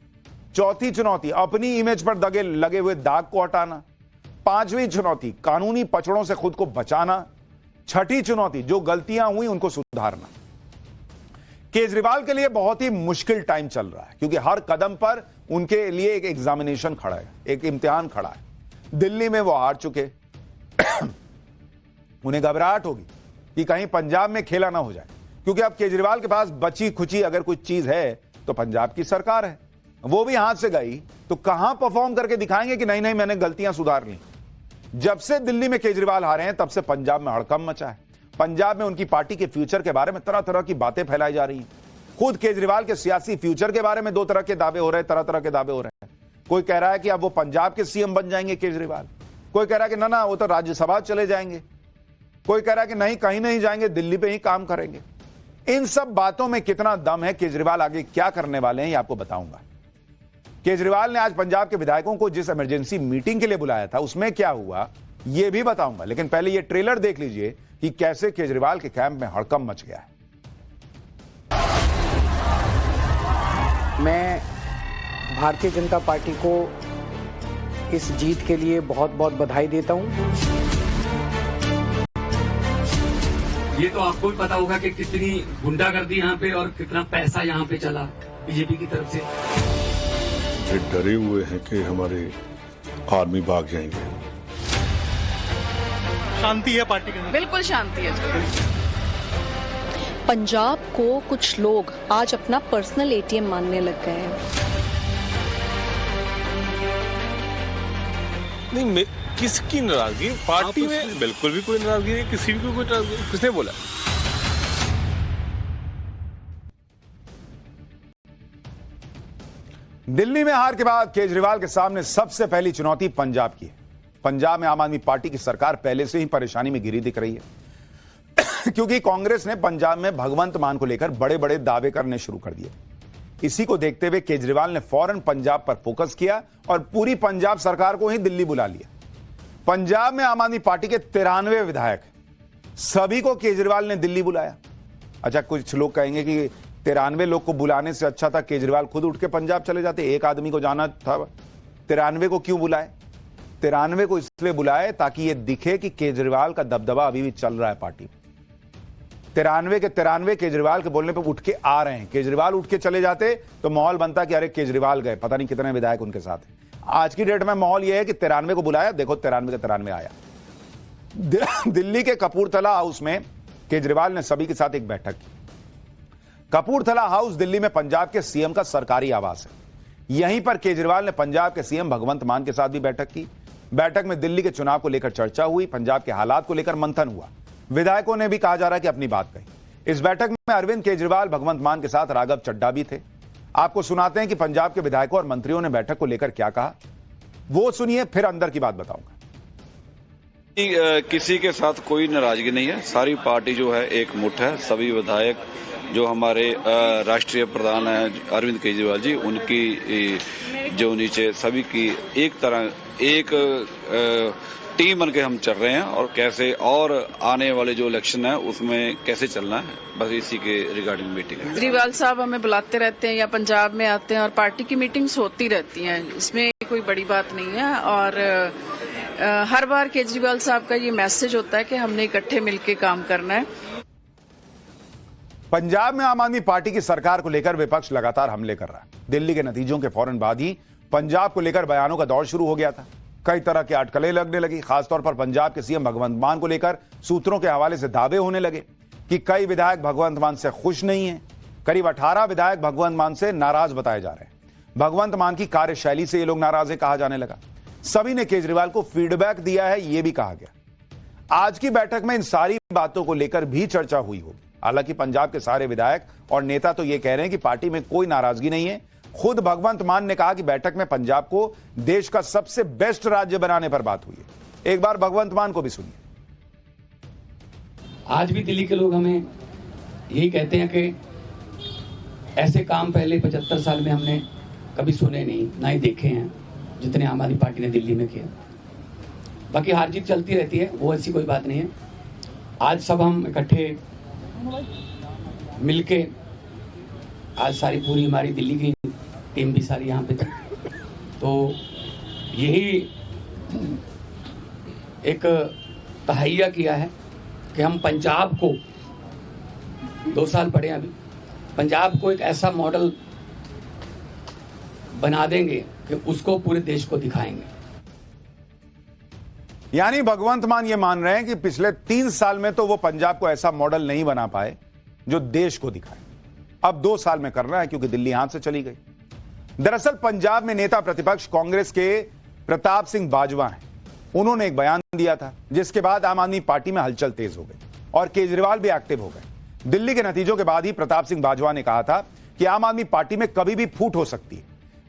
चौथी चुनौती, अपनी इमेज पर लगे हुए दाग को हटाना। पांचवी चुनौती, कानूनी पचड़ों से खुद को बचाना। छठी चुनौती, जो गलतियां हुई उनको सुधारना। केजरीवाल के लिए बहुत ही मुश्किल टाइम चल रहा है, क्योंकि हर कदम पर उनके लिए एक एग्जामिनेशन खड़ा है, एक इम्तिहान खड़ा है। दिल्ली में वो हार चुके, उन्हें घबराहट होगी कि कहीं पंजाब में खेला ना हो जाए, क्योंकि अब केजरीवाल के पास बची खुची अगर कुछ चीज है तो पंजाब की सरकार है, वो भी हाथ से गई तो कहां परफॉर्म करके दिखाएंगे कि नहीं नहीं मैंने गलतियां सुधार ली। जब से दिल्ली में केजरीवाल हारे हैं तब से पंजाब में हड़कंप मचा है। पंजाब में उनकी पार्टी के फ्यूचर के बारे में तरह तरह की बातें फैलाई जा रही हैं। खुद केजरीवाल के सियासी फ्यूचर के बारे में दो तरह के दावे हो रहे हैं, तरह तरह के दावे हो रहे हैं। कोई कह रहा है कि अब वो पंजाब के सीएम बन जाएंगे केजरीवाल, कोई कह रहा है कि ना वो तो राज्यसभा चले जाएंगे, कोई कह रहा है कि नहीं कहीं नहीं जाएंगे, दिल्ली पे ही काम करेंगे। इन सब बातों में कितना दम है, केजरीवाल आगे क्या करने वाले हैं ये आपको बताऊंगा। केजरीवाल ने आज पंजाब के विधायकों को जिस इमरजेंसी मीटिंग के लिए बुलाया था उसमें क्या हुआ ये भी बताऊंगा, लेकिन पहले ये ट्रेलर देख लीजिए कि कैसे केजरीवाल के कैंप में हड़कंप मच गया है। मैं भारतीय जनता पार्टी को इस जीत के लिए बहुत बहुत बधाई देता हूं। ये तो आपको भी पता होगा कि कितनी गुंडागर्दी यहाँ पे और कितना पैसा यहाँ पे चला बीजेपी की तरफ से। डरे हुए हैं कि हमारे आर्मी भाग जाएंगे। शांति है पार्टी के अंदर, बिल्कुल शांति है। पंजाब को कुछ लोग आज अपना पर्सनल एटीएम मानने लग गए हैं। नहीं, किसकी नाराजगी? पार्टी में बिल्कुल भी कोई नाराजगी नहीं, किसी भी कोई नाराजगी। किसने बोला? दिल्ली में हार के बाद केजरीवाल के सामने सबसे पहली चुनौती पंजाब की है। पंजाब में आम आदमी पार्टी की सरकार पहले से ही परेशानी में घिरी दिख रही है क्योंकि कांग्रेस ने पंजाब में भगवंत मान को लेकर बड़े बड़े दावे करने शुरू कर दिए। इसी को देखते हुए केजरीवाल ने फौरन पंजाब पर फोकस किया और पूरी पंजाब सरकार को ही दिल्ली बुला लिया। पंजाब में आम आदमी पार्टी के 93 विधायक, सभी को केजरीवाल ने दिल्ली बुलाया। अच्छा, कुछ लोग कहेंगे कि 93 लोग को बुलाने से अच्छा था केजरीवाल खुद उठ के पंजाब चले जाते, एक आदमी को जाना था। 93 को क्यों बुलाए? 93 को इसलिए बुलाए ताकि यह दिखे कि केजरीवाल का दबदबा अभी भी चल रहा है पार्टी में। 93 के 93 केजरीवाल के बोलने पे उठ के आ रहे हैं। केजरीवाल उठ के चले जाते तो माहौल बनता कि अरे केजरीवाल गए, पता नहीं कितने विधायक उनके साथ हैं। आज की डेट में माहौल यह है कि 93 को बुलाया, देखो 93 के 93 आया। दिल्ली के कपूरथला हाउस में केजरीवाल ने सभी के साथ एक बैठक की। कपूरथला हाउस दिल्ली में पंजाब के सीएम का सरकारी आवास है। यहीं पर केजरीवाल ने पंजाब के सीएम भगवंत मान के साथ भी बैठक की। बैठक में दिल्ली के चुनाव को लेकर चर्चा हुई, पंजाब के हालात को लेकर मंथन हुआ। विधायकों ने भी कहा जा रहा है कि अपनी बात कही। इस बैठक में अरविंद केजरीवाल, भगवंत मान के साथ राघव चड्ढा भी थे। आपको सुनाते हैं कि पंजाब के विधायकों और मंत्रियों ने बैठक को लेकर क्या कहा, वो सुनिए, फिर अंदर की बात बताऊंगा। किसी के साथ कोई नाराजगी नहीं है, सारी पार्टी जो है एक मुठ है। सभी विधायक जो हमारे राष्ट्रीय प्रधान हैं अरविंद केजरीवाल जी, उनकी जो नीचे सभी की एक तरह एक टीम बन के हम चल रहे हैं, और कैसे और आने वाले जो इलेक्शन है उसमें कैसे चलना है, बस इसी के रिगार्डिंग मीटिंग है। केजरीवाल साहब हमें बुलाते रहते हैं या पंजाब में आते हैं और पार्टी की मीटिंग्स होती रहती हैं, इसमें कोई बड़ी बात नहीं है। और हर बार केजरीवाल साहब का ये मैसेज होता है कि हमने इकट्ठे मिलकर काम करना है। पंजाब में आम आदमी पार्टी की सरकार को लेकर विपक्ष लगातार हमले कर रहा है। दिल्ली के नतीजों के फौरन बाद ही पंजाब को लेकर बयानों का दौर शुरू हो गया था। कई तरह के अटकलें लगने लगी। खासतौर पर पंजाब के सीएम भगवंत मान को लेकर सूत्रों के हवाले से दावे होने लगे कि कई विधायक भगवंत मान से खुश नहीं हैं। करीब 18 विधायक भगवंत मान से नाराज बताए जा रहे हैं। भगवंत मान की कार्यशैली से ये लोग नाराज हैं कहा जाने लगा। सभी ने केजरीवाल को फीडबैक दिया है, यह भी कहा गया। आज की बैठक में इन सारी बातों को लेकर भी चर्चा हुई होगी। हालांकि पंजाब के सारे विधायक और नेता तो यह कह रहे हैं कि पार्टी में कोई नाराजगी नहीं है। खुद भगवंत मान ने कहा कि बैठक में पंजाब को देश का सबसे बेस्ट राज्य बनाने पर बात हुई है। एक बार भगवंत मान को भी सुनिए। आज भी दिल्ली के लोग हमें यही कहते हैं कि ऐसे काम पहले 75 साल में हमने कभी सुने नहीं, ना ही देखे हैं, जितने आम आदमी पार्टी ने दिल्ली में किया। बाकी हार जीत चलती रहती है, वो ऐसी कोई बात नहीं है। आज सब हम इकट्ठे मिलके, आज सारी पूरी हमारी दिल्ली की टीम भी सारी यहाँ पे थी, तो यही एक तहैया किया है कि हम पंजाब को 2 साल पड़े अभी, पंजाब को एक ऐसा मॉडल बना देंगे कि उसको पूरे देश को दिखाएंगे। यानी भगवंत मान ये मान रहे हैं कि पिछले 3 साल में तो वो पंजाब को ऐसा मॉडल नहीं बना पाए जो देश को दिखाए। अब 2 साल में करना है क्योंकि दिल्ली हाथ से चली गई। दरअसल पंजाब में नेता प्रतिपक्ष कांग्रेस के प्रताप सिंह बाजवा हैं। उन्होंने एक बयान दिया था जिसके बाद आम आदमी पार्टी में हलचल तेज हो गई और केजरीवाल भी एक्टिव हो गए। दिल्ली के नतीजों के बाद ही प्रताप सिंह बाजवा ने कहा था कि आम आदमी पार्टी में कभी भी फूट हो सकती है।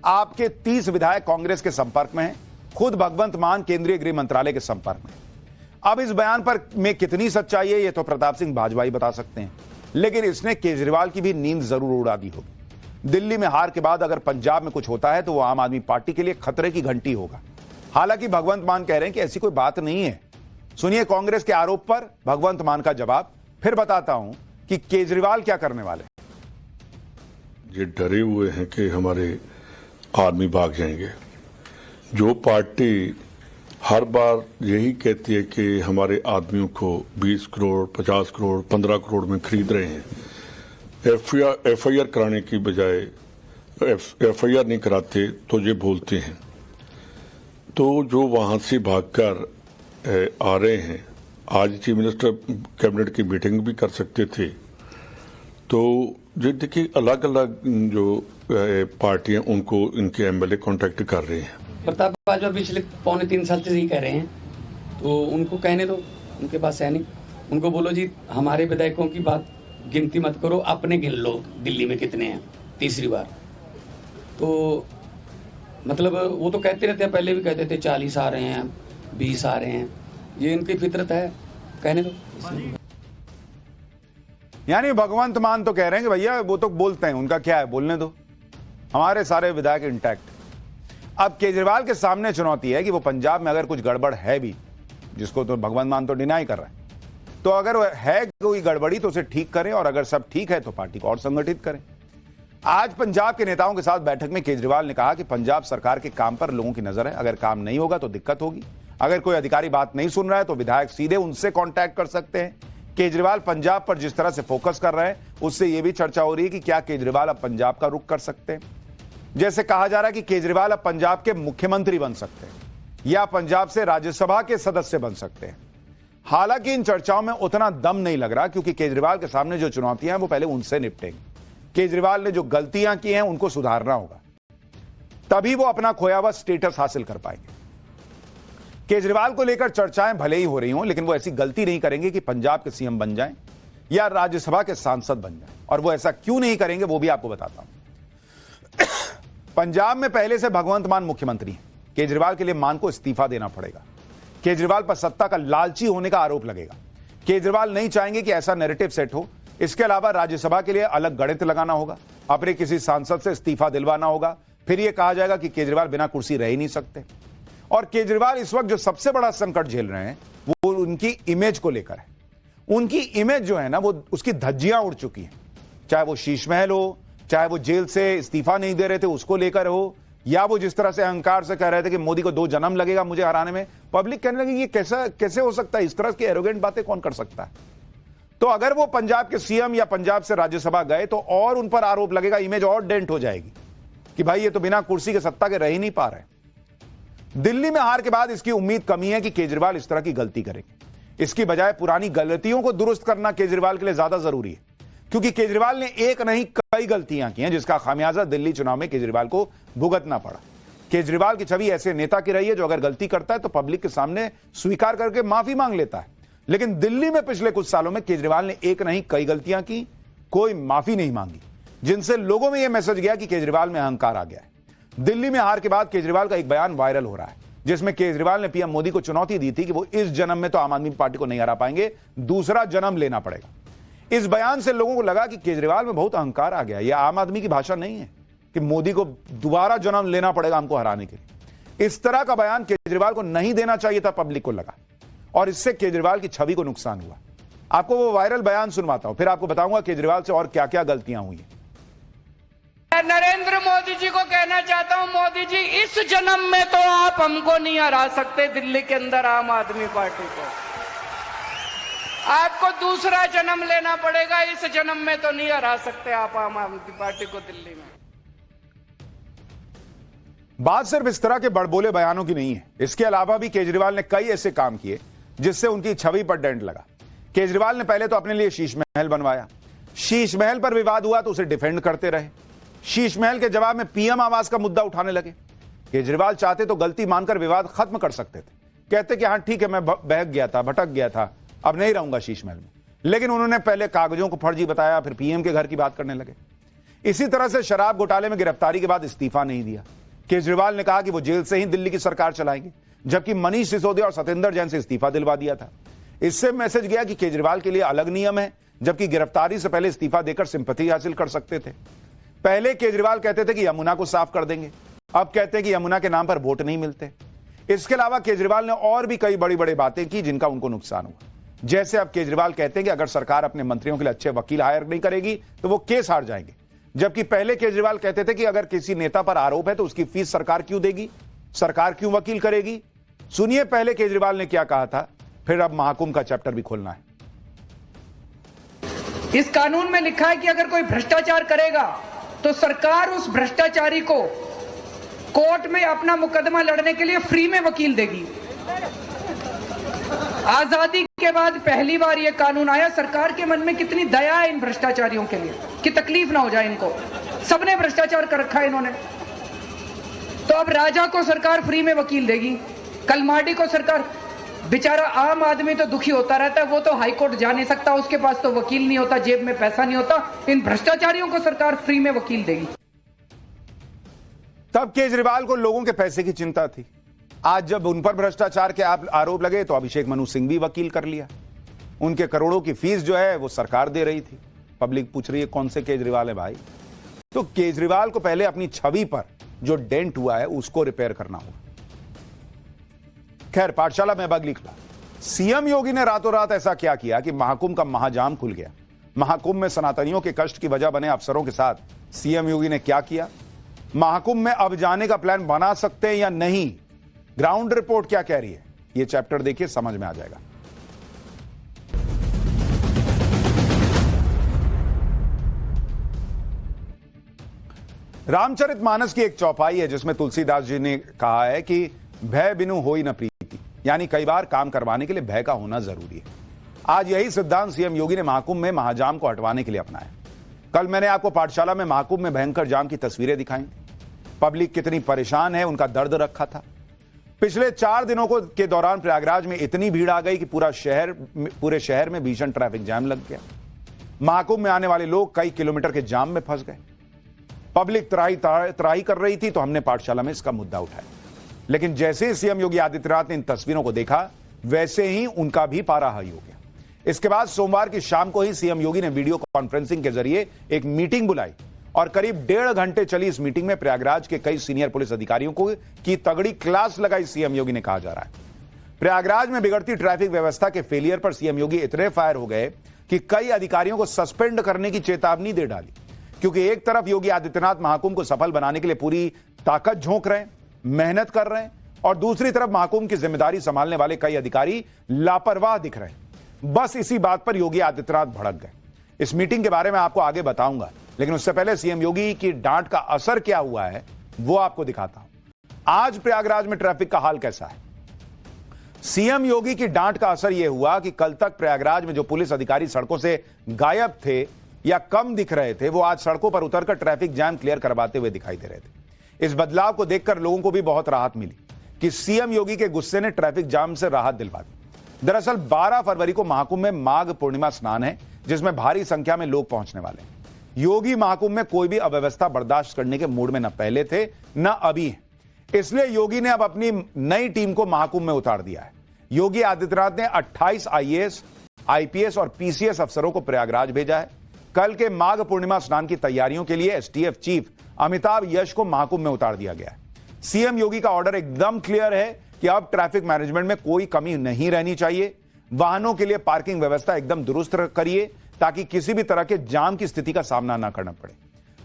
आपके 30 विधायक कांग्रेस के संपर्क में हैं। खुद भगवंत मान केंद्रीय गृह मंत्रालय के संपर्क में। अब इस बयान पर में कितनी सच्चाई है ये तो प्रताप सिंह बाजवा ही बता सकते हैं, लेकिन इसने केजरीवाल की भी नींद जरूर उड़ा दी होगी। दिल्ली में हार के बाद अगर पंजाब में कुछ होता है तो वो आम आदमी पार्टी के लिए खतरे की घंटी होगा। हालांकि भगवंत मान कह रहे हैं कि ऐसी कोई बात नहीं है। सुनिए कांग्रेस के आरोप पर भगवंत मान का जवाब, फिर बताता हूं कि केजरीवाल क्या करने वाले हैं। ये डरे हुए हैं कि हमारे आदमी भाग जाएंगे। जो पार्टी हर बार यही कहती है कि हमारे आदमियों को 20 करोड़, 50 करोड़, 15 करोड़ में खरीद रहे हैं, एफआईआर कराने की बजाय एफआईआर नहीं कराते तो ये बोलते हैं। तो जो वहां से भागकर आ रहे हैं, आज चीफ मिनिस्टर कैबिनेट की मीटिंग भी कर सकते थे। तो ये देखिए अलग अलग जो पार्टियां उनको इनके एमएलए कांटेक्ट कर रहे हैं। प्रताप बाजवा पिछले 2.25 साल से यही कह रहे हैं, तो उनको कहने दो, उनके पास है नहीं। उनको बोलो जी हमारे विधायकों की बात गिनती मत करो, अपने गिन लो दिल्ली में कितने हैं, तीसरी बार। तो मतलब वो तो कहते रहते हैं, पहले भी कहते थे 40 आ रहे हैं, 20 आ रहे हैं, ये इनकी फितरत है, कहने दो। यानी भगवंत मान तो कह रहे हैं कि भैया वो तो बोलते हैं, उनका क्या है, बोलने दो, हमारे सारे विधायक इंटैक्ट। अब केजरीवाल के सामने चुनौती है कि वो पंजाब में अगर कुछ गड़बड़ है भी, जिसको तो भगवंत मान तो डिनाई कर रहा है, तो अगर है कोई गड़बड़ी तो उसे ठीक करें, और अगर सब ठीक है तो पार्टी को और संगठित करें। आज पंजाब के नेताओं के साथ बैठक में केजरीवाल ने कहा कि पंजाब सरकार के काम पर लोगों की नजर है, अगर काम नहीं होगा तो दिक्कत होगी। अगर कोई अधिकारी बात नहीं सुन रहा है तो विधायक सीधे उनसे कांटेक्ट कर सकते हैं। केजरीवाल पंजाब पर जिस तरह से फोकस कर रहे हैं उससे यह भी चर्चा हो रही है कि क्या केजरीवाल अब पंजाब का रुख कर सकते हैं। जैसे कहा जा रहा है कि केजरीवाल अब पंजाब के मुख्यमंत्री बन सकते हैं या पंजाब से राज्यसभा के सदस्य बन सकते हैं। हालांकि इन चर्चाओं में उतना दम नहीं लग रहा, क्योंकि केजरीवाल के सामने जो चुनौतियां हैं वो पहले उनसे निपटेंगे। केजरीवाल ने जो गलतियां की हैं उनको सुधारना होगा, तभी वो अपना खोया हुआ स्टेटस हासिल कर पाएंगे। केजरीवाल को लेकर चर्चाएं भले ही हो रही हों, लेकिन वो ऐसी गलती नहीं करेंगे कि पंजाब के सीएम बन जाएं या राज्यसभा के सांसद बन जाएं। और वो ऐसा क्यों नहीं करेंगे वो भी आपको बताता हूं। पंजाब में पहले से भगवंत मान मुख्यमंत्री हैं। केजरीवाल के लिए मान को इस्तीफा देना पड़ेगा। केजरीवाल पर सत्ता का लालची होने का आरोप लगेगा। केजरीवाल नहीं चाहेंगे कि ऐसा नैरेटिव सेट हो। इसके अलावा राज्यसभा के लिए अलग गणित लगाना होगा, अपने किसी सांसद से इस्तीफा दिलवाना होगा। फिर यह कहा जाएगा कि केजरीवाल बिना कुर्सी रह ही नहीं सकते। और केजरीवाल इस वक्त जो सबसे बड़ा संकट झेल रहे हैं वो उनकी इमेज को लेकर है। उनकी इमेज जो है ना, वो उसकी धज्जियां उड़ चुकी हैं। चाहे वो शीश महल हो, चाहे वो जेल से इस्तीफा नहीं दे रहे थे उसको लेकर हो, या वो जिस तरह से अहंकार से कह रहे थे कि मोदी को 2 जन्म लगेगा मुझे हराने में। पब्लिक कहने लगी ये कैसे हो सकता है, इस तरह की एरोगेंट बातें कौन कर सकता है। तो अगर वो पंजाब के सीएम या पंजाब से राज्यसभा गए तो और उन पर आरोप लगेगा, इमेज और डेंट हो जाएगी कि भाई ये तो बिना कुर्सी के सत्ता के रह ही नहीं पा रहे। दिल्ली में हार के बाद इसकी उम्मीद कमी है कि केजरीवाल इस तरह की गलती करेंगे। इसकी बजाय पुरानी गलतियों को दुरुस्त करना केजरीवाल के लिए ज्यादा जरूरी है, क्योंकि केजरीवाल ने एक नहीं कई गलतियां की हैं जिसका खामियाजा दिल्ली चुनाव में केजरीवाल को भुगतना पड़ा। केजरीवाल की छवि ऐसे नेता की रही है जो अगर गलती करता है तो पब्लिक के सामने स्वीकार करके माफी मांग लेता है। लेकिन दिल्ली में पिछले कुछ सालों में केजरीवाल ने एक नहीं कई गलतियां की, कोई माफी नहीं मांगी, जिनसे लोगों में यह मैसेज गया कि केजरीवाल में अहंकार आ गया है। दिल्ली में हार के बाद केजरीवाल का एक बयान वायरल हो रहा है, जिसमें केजरीवाल ने पीएम मोदी को चुनौती दी थी कि वो इस जन्म में तो आम आदमी पार्टी को नहीं हरा पाएंगे, दूसरा जन्म लेना पड़ेगा। इस बयान से लोगों को लगा कि केजरीवाल में बहुत अहंकार आ गया। यह आम आदमी की भाषा नहीं है कि मोदी को दोबारा जन्म लेना पड़ेगा हमको हराने के लिए। इस तरह का बयान केजरीवाल को नहीं देना चाहिए था, पब्लिक को लगा, और इससे केजरीवाल की छवि को नुकसान हुआ। आपको वो वायरल बयान सुनवाता हूं, फिर आपको बताऊंगा केजरीवाल से और क्या क्या गलतियां हुई। मैं नरेंद्र मोदी जी को कहना चाहता हूं, मोदी जी इस जन्म में तो आप हमको नहीं हरा सकते दिल्ली के अंदर आम आदमी पार्टी को। आपको दूसरा जन्म लेना पड़ेगा, इस जन्म में तो नहीं हरा सकते आप आम आदमी पार्टी को दिल्ली में। बात सिर्फ इस तरह के बड़बोले बयानों की नहीं है। इसके अलावा भी केजरीवाल ने कई ऐसे काम किए जिससे उनकी छवि पर डेंट लगा। केजरीवाल ने पहले तो अपने लिए शीश महल बनवाया। शीश महल पर विवाद हुआ तो उसे डिफेंड करते रहे। शीश महल के जवाब में पीएम आवास का मुद्दा उठाने लगे। केजरीवाल चाहते तो गलती मानकर विवाद खत्म कर सकते थे, कहते कि हां ठीक है मैं बहक गया था, भटक गया था, अब नहीं रहूंगा शीश महल में। लेकिन उन्होंने पहले कागजों को फर्जी बताया, फिर पीएम के घर की बात करने लगे। इसी तरह से शराब घोटाले में गिरफ्तारी के बाद इस्तीफा नहीं दिया। केजरीवाल ने कहा कि वो जेल से ही दिल्ली की सरकार चलाएंगे, जबकि मनीष सिसोदिया और सत्येंद्र जैन से इस्तीफा दिलवा दिया था। इससे मैसेज गया कि केजरीवाल के लिए अलग नियम है, जबकि गिरफ्तारी से पहले इस्तीफा देकर सिंपैथी हासिल कर सकते थे। पहले केजरीवाल कहते थे कि यमुना को साफ कर देंगे, अब कहते हैं कि यमुना के नाम पर वोट नहीं मिलते। इसके अलावा केजरीवाल ने और भी कई बड़ी बड़ी बातें की जिनका उनको नुकसान हुआ। जैसे अब केजरीवाल कहते हैं कि अगर सरकार अपने मंत्रियों के लिए अच्छे वकील हायर नहीं करेगी तो वो केस हार जाएंगे, जबकि पहले केजरीवाल कहते थे कि अगर किसी नेता पर आरोप है तो उसकी फीस सरकार क्यों देगी, सरकार क्यों वकील करेगी। सुनिए पहले केजरीवाल ने क्या कहा था, फिर अब महाकुंभ का चैप्टर भी खोलना है। इस कानून में लिखा है कि अगर कोई भ्रष्टाचार करेगा तो सरकार उस भ्रष्टाचारी को कोर्ट में अपना मुकदमा लड़ने के लिए फ्री में वकील देगी। आजादी के बाद पहली बार यह कानून आया। सरकार के मन में कितनी दया है इन भ्रष्टाचारियों के लिए कि तकलीफ ना हो जाए इनको। सबने भ्रष्टाचार कर रखा है इन्होंने। तो अब राजा को सरकार फ्री में वकील देगी, कलमाडी को सरकार। बेचारा आम आदमी तो दुखी होता रहता है, वो तो हाई कोर्ट जा नहीं सकता, उसके पास तो वकील नहीं होता, जेब में पैसा नहीं होता। इन भ्रष्टाचारियों को सरकार फ्री में वकील देगी। तब केजरीवाल को लोगों के पैसे की चिंता थी। आज जब उन पर भ्रष्टाचार के आरोप लगे तो अभिषेक मनु सिंह भी वकील कर लिया। उनके करोड़ों की फीस जो है वो सरकार दे रही थी। पब्लिक पूछ रही है कौन से केजरीवाल है भाई। तो केजरीवाल को पहले अपनी छवि पर जो डेंट हुआ है उसको रिपेयर करना होगा। खैर, पाठशाला में बग लिखा। सीएम योगी ने रातों रात ऐसा क्या किया कि महाकुंभ का महाजाम खुल गया। महाकुंभ में सनातनियों के कष्ट की वजह बने अफसरों के साथ सीएम योगी ने क्या किया। महाकुंभ में अब जाने का प्लान बना सकते हैं या नहीं, ग्राउंड रिपोर्ट क्या कह रही है, यह चैप्टर देखिए, समझ में आ जाएगा। रामचरितमानस की एक चौपाई है जिसमें तुलसीदास जी ने कहा है कि भय बिनु होई न प्रीति, यानी कई बार काम करवाने के लिए भय का होना जरूरी है। आज यही सिद्धांत सीएम योगी ने महाकुंभ में महाजाम को हटवाने के लिए अपनाया। कल मैंने आपको पाठशाला में महाकुंभ में भयंकर जाम की तस्वीरें दिखाई। पब्लिक कितनी परेशान है उनका दर्द रखा था। पिछले 4 दिनों के दौरान प्रयागराज में इतनी भीड़ आ गई कि पूरे शहर में भीषण ट्रैफिक जाम लग गया। महाकुंभ में आने वाले लोग कई किलोमीटर के जाम में फंस गए। पब्लिक त्राही कर रही थी तो हमने पाठशाला में इसका मुद्दा उठाया, लेकिन जैसे ही सीएम योगी आदित्यनाथ ने इन तस्वीरों को देखा वैसे ही उनका भी पारा हाई हो गया। इसके बाद सोमवार की शाम को ही सीएम योगी ने वीडियो कॉन्फ्रेंसिंग के जरिए एक मीटिंग बुलाई और करीब 1.5 घंटे चली इस मीटिंग में प्रयागराज के कई सीनियर पुलिस अधिकारियों को की तगड़ी क्लास लगाई सीएम योगी ने कहा जा रहा है। प्रयागराज में बिगड़ती ट्रैफिक व्यवस्था के फेलियर पर सीएम योगी इतने फायर हो गए कि कई अधिकारियों को सस्पेंड करने की चेतावनी दे डाली, क्योंकि एक तरफ योगी आदित्यनाथ महाकुंभ को सफल बनाने के लिए पूरी ताकत झोंक रहे हैं, मेहनत कर रहे हैं, और दूसरी तरफ महाकुंभ की जिम्मेदारी संभालने वाले कई अधिकारी लापरवाह दिख रहे हैं। बस इसी बात पर योगी आदित्यनाथ भड़क गए। इस मीटिंग के बारे में आपको आगे बताऊंगा, लेकिन उससे पहले सीएम योगी की डांट का असर क्या हुआ है वो आपको दिखाता हूं। आज प्रयागराज में ट्रैफिक का हाल कैसा है। सीएम योगी की डांट का असर यह हुआ कि कल तक प्रयागराज में जो पुलिस अधिकारी सड़कों से गायब थे या कम दिख रहे थे, वो आज सड़कों पर उतरकर ट्रैफिक जाम क्लियर करवाते हुए दिखाई दे रहे थे। इस बदलाव को देखकर लोगों को भी बहुत राहत मिली कि सीएम योगी के गुस्से ने ट्रैफिक जाम से राहत दिलवा दी। दरअसल 12 फरवरी को महाकुंभ में माघ पूर्णिमा स्नान है, जिसमें भारी संख्या में लोग पहुंचने वाले हैं। योगी महाकुंभ में कोई भी अव्यवस्था बर्दाश्त करने के मूड में न पहले थे न अभी है, इसलिए योगी ने अब अपनी नई टीम को महाकुंभ में उतार दिया है। योगी आदित्यनाथ ने 28 आईएएस, आईपीएस और पीसीएस अफसरों को प्रयागराज भेजा है। कल के माघ पूर्णिमा स्नान की तैयारियों के लिए एसटीएफ चीफ अमिताभ यश को महाकुंभ में उतार दिया गया है। सीएम योगी का ऑर्डर एकदम क्लियर है कि अब ट्रैफिक मैनेजमेंट में कोई कमी नहीं रहनी चाहिए। वाहनों के लिए पार्किंग व्यवस्था एकदम दुरुस्त करिए ताकि किसी भी तरह के जाम की स्थिति का सामना ना करना पड़े।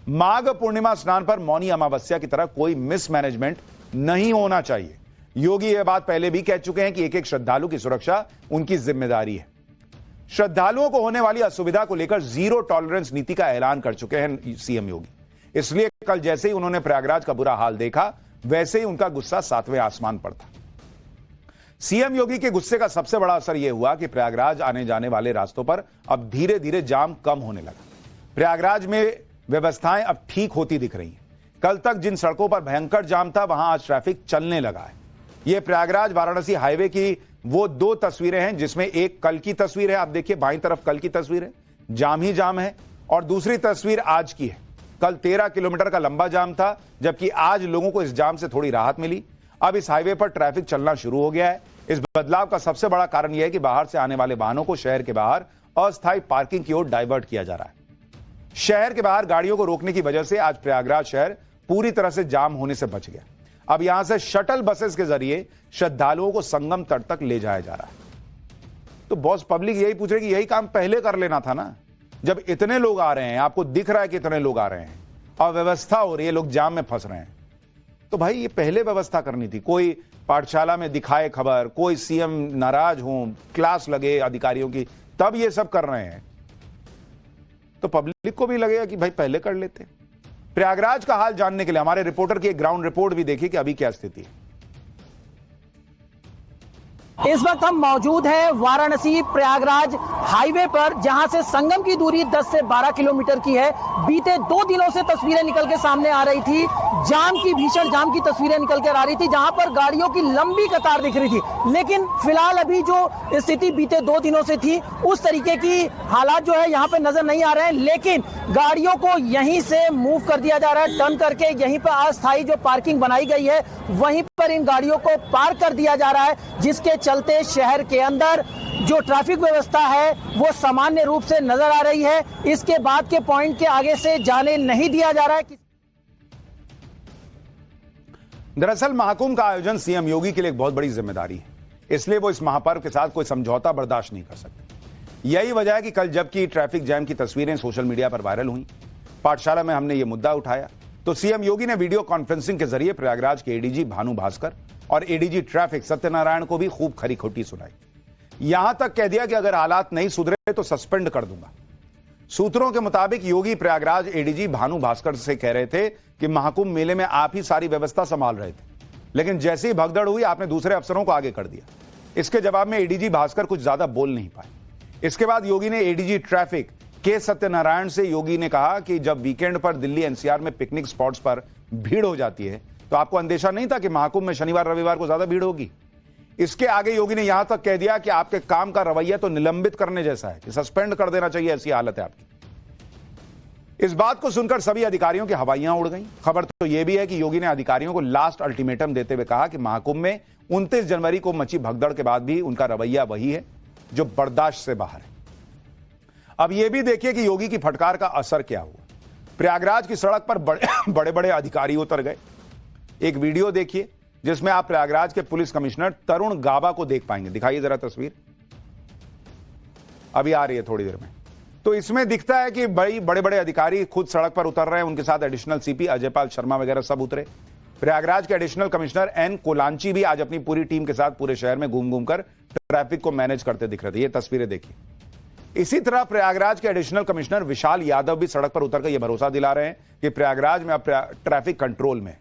माघ पूर्णिमा स्नान पर मौनी अमावस्या की तरह कोई मिसमैनेजमेंट नहीं होना चाहिए। योगी यह बात पहले भी कह चुके हैं कि एक एक श्रद्धालु की सुरक्षा उनकी जिम्मेदारी है। श्रद्धालुओं को होने वाली असुविधा को लेकर जीरो टॉलरेंस नीति का ऐलान कर चुके हैं सीएम योगी। इसलिए कल जैसे ही उन्होंने प्रयागराज का बुरा हाल देखा, वैसे ही उनका गुस्सा 7वें आसमान पर था। सीएम योगी के गुस्से का सबसे बड़ा असर यह हुआ कि प्रयागराज आने जाने वाले रास्तों पर अब धीरे धीरे जाम कम होने लगा। प्रयागराज में व्यवस्थाएं अब ठीक होती दिख रही हैं। कल तक जिन सड़कों पर भयंकर जाम था, वहां आज ट्रैफिक चलने लगा है। यह प्रयागराज वाराणसी हाईवे की वो 2 तस्वीरें हैं, जिसमें एक कल की तस्वीर है, आप देखिए बाईं तरफ कल की तस्वीर है, जाम ही जाम है, और दूसरी तस्वीर आज की है। कल 13 किलोमीटर का लंबा जाम था, जबकि आज लोगों को इस जाम से थोड़ी राहत मिली। अब इस हाईवे पर ट्रैफिक चलना शुरू हो गया है। इस बदलाव का सबसे बड़ा कारण यह है कि बाहर से आने वाले वाहनों को शहर के बाहर अस्थायी पार्किंग की ओर डाइवर्ट किया जा रहा है। शहर के बाहर गाड़ियों को रोकने की वजह से आज प्रयागराज शहर पूरी तरह से जाम होने से बच गया। अब यहां से शटल बसेस के जरिए श्रद्धालुओं को संगम तट तक ले जाया जा रहा है। तो बॉस, पब्लिक यही पूछ रही कि यही काम पहले कर लेना था ना। जब इतने लोग आ रहे हैं, आपको दिख रहा है कि इतने लोग आ रहे हैं, अव्यवस्था हो रही है, लोग जाम में फंस रहे हैं, तो भाई ये पहले व्यवस्था करनी थी। कोई पाठशाला में दिखाए खबर, कोई सीएम नाराज हो, क्लास लगे अधिकारियों की, तब ये सब कर रहे हैं, तो पब्लिक को भी लगेगा कि भाई पहले कर लेते। प्रयागराज का हाल जानने के लिए हमारे रिपोर्टर की एक ग्राउंड रिपोर्ट भी देखिए कि अभी क्या स्थिति है। इस वक्त हम मौजूद हैं वाराणसी प्रयागराज हाईवे पर, जहां से संगम की दूरी 10 से 12 किलोमीटर की है। बीते 2 दिनों से तस्वीरें निकल के सामने आ रही थी, जाम की, भीषण जाम की तस्वीरें निकल कर आ रही थी, जहां पर गाड़ियों की लंबी कतार दिख रही थी। लेकिन फिलहाल अभी जो स्थिति बीते 2 दिनों से थी, उस तरीके की हालात जो है यहाँ पे नजर नहीं आ रहे हैं। लेकिन गाड़ियों को यहीं से मूव कर दिया जा रहा है, टर्न करके यहीं पर अस्थायी जो पार्किंग बनाई गई है वहीं पर इन गाड़ियों को पार्क कर दिया जा रहा है, जिसके चलते शहर के अंदर जो ट्रैफिक व्यवस्था है वो सामान्य रूप से नजर आ रही है। इसके बाद के पॉइंट के आगे से जाने नहीं दिया जा रहा है। दरअसल महाकुंभ का आयोजन सीएम योगी के लिए एक बहुत बड़ी जिम्मेदारी है, इसलिए वो इस महापर्व के साथ कोई समझौता बर्दाश्त नहीं कर सकते। यही वजह है कि कल जबकि ट्रैफिक जैम की तस्वीरें सोशल मीडिया पर वायरल हुई, पाठशाला में हमने ये मुद्दा उठाया, तो सीएम योगी ने वीडियो कॉन्फ्रेंसिंग के जरिए प्रयागराज के एडीजी भानु भास्कर और एडीजी ट्रैफिक सत्यनारायण को भी खूब खरी खोटी सुनाई। यहां तक कह दिया कि अगर हालात नहीं सुधरे तो सस्पेंड कर दूंगा। सूत्रों के मुताबिक योगी प्रयागराज एडीजी भानु भास्कर से कह रहे थे कि महाकुंभ मेले में आप ही सारी व्यवस्था संभाल रहे थे, लेकिन जैसे ही भगदड़ हुई आपने दूसरे अफसरों को आगे कर दिया। इसके जवाब में एडीजी भास्कर कुछ ज्यादा बोल नहीं पाए। इसके बाद योगी ने एडीजी ट्रैफिक के सत्यनारायण से योगी ने कहा कि जब वीकेंड पर दिल्ली एनसीआर में पिकनिक स्पॉट्स पर भीड़ हो जाती है तो आपको अंदेशा नहीं था कि महाकुंभ में शनिवार रविवार को ज्यादा भीड़ होगी। इसके आगे योगी ने यहां तक कह दिया कि आपके काम का रवैया तो निलंबित करने जैसा है कि सस्पेंड कर देना चाहिए, ऐसी हालत है आपकी। इस बात को सुनकर सभी अधिकारियों की हवाइयां उड़ गईं। खबर तो यह भी है कि योगी ने अधिकारियों को लास्ट अल्टीमेटम देते हुए कहा कि महाकुंभ में 29 जनवरी को मची भगदड़ के बाद भी उनका रवैया वही है जो बर्दाश्त से बाहर है। अब यह भी देखिए कि योगी की फटकार का असर क्या हुआ। प्रयागराज की सड़क पर बड़े बड़े अधिकारी उतर गए। एक वीडियो देखिए जिसमें आप प्रयागराज के पुलिस कमिश्नर तरुण गाबा को देख पाएंगे। दिखाइए जरा तस्वीर, अभी आ रही है थोड़ी देर में। तो इसमें दिखता है कि बड़े बड़े अधिकारी खुद सड़क पर उतर रहे हैं, उनके साथ एडिशनल सीपी अजयपाल शर्मा वगैरह सब उतरे। प्रयागराज के एडिशनल कमिश्नर एन कोलांची भी आज अपनी पूरी टीम के साथ पूरे शहर में घूम घूमकर ट्रैफिक को मैनेज करते दिख रहे थे। ये तस्वीरें देखिए। इसी तरह प्रयागराज के एडिशनल कमिश्नर विशाल यादव भी सड़क पर उतरकर यह भरोसा दिला रहे हैं कि प्रयागराज में अब ट्रैफिक कंट्रोल में।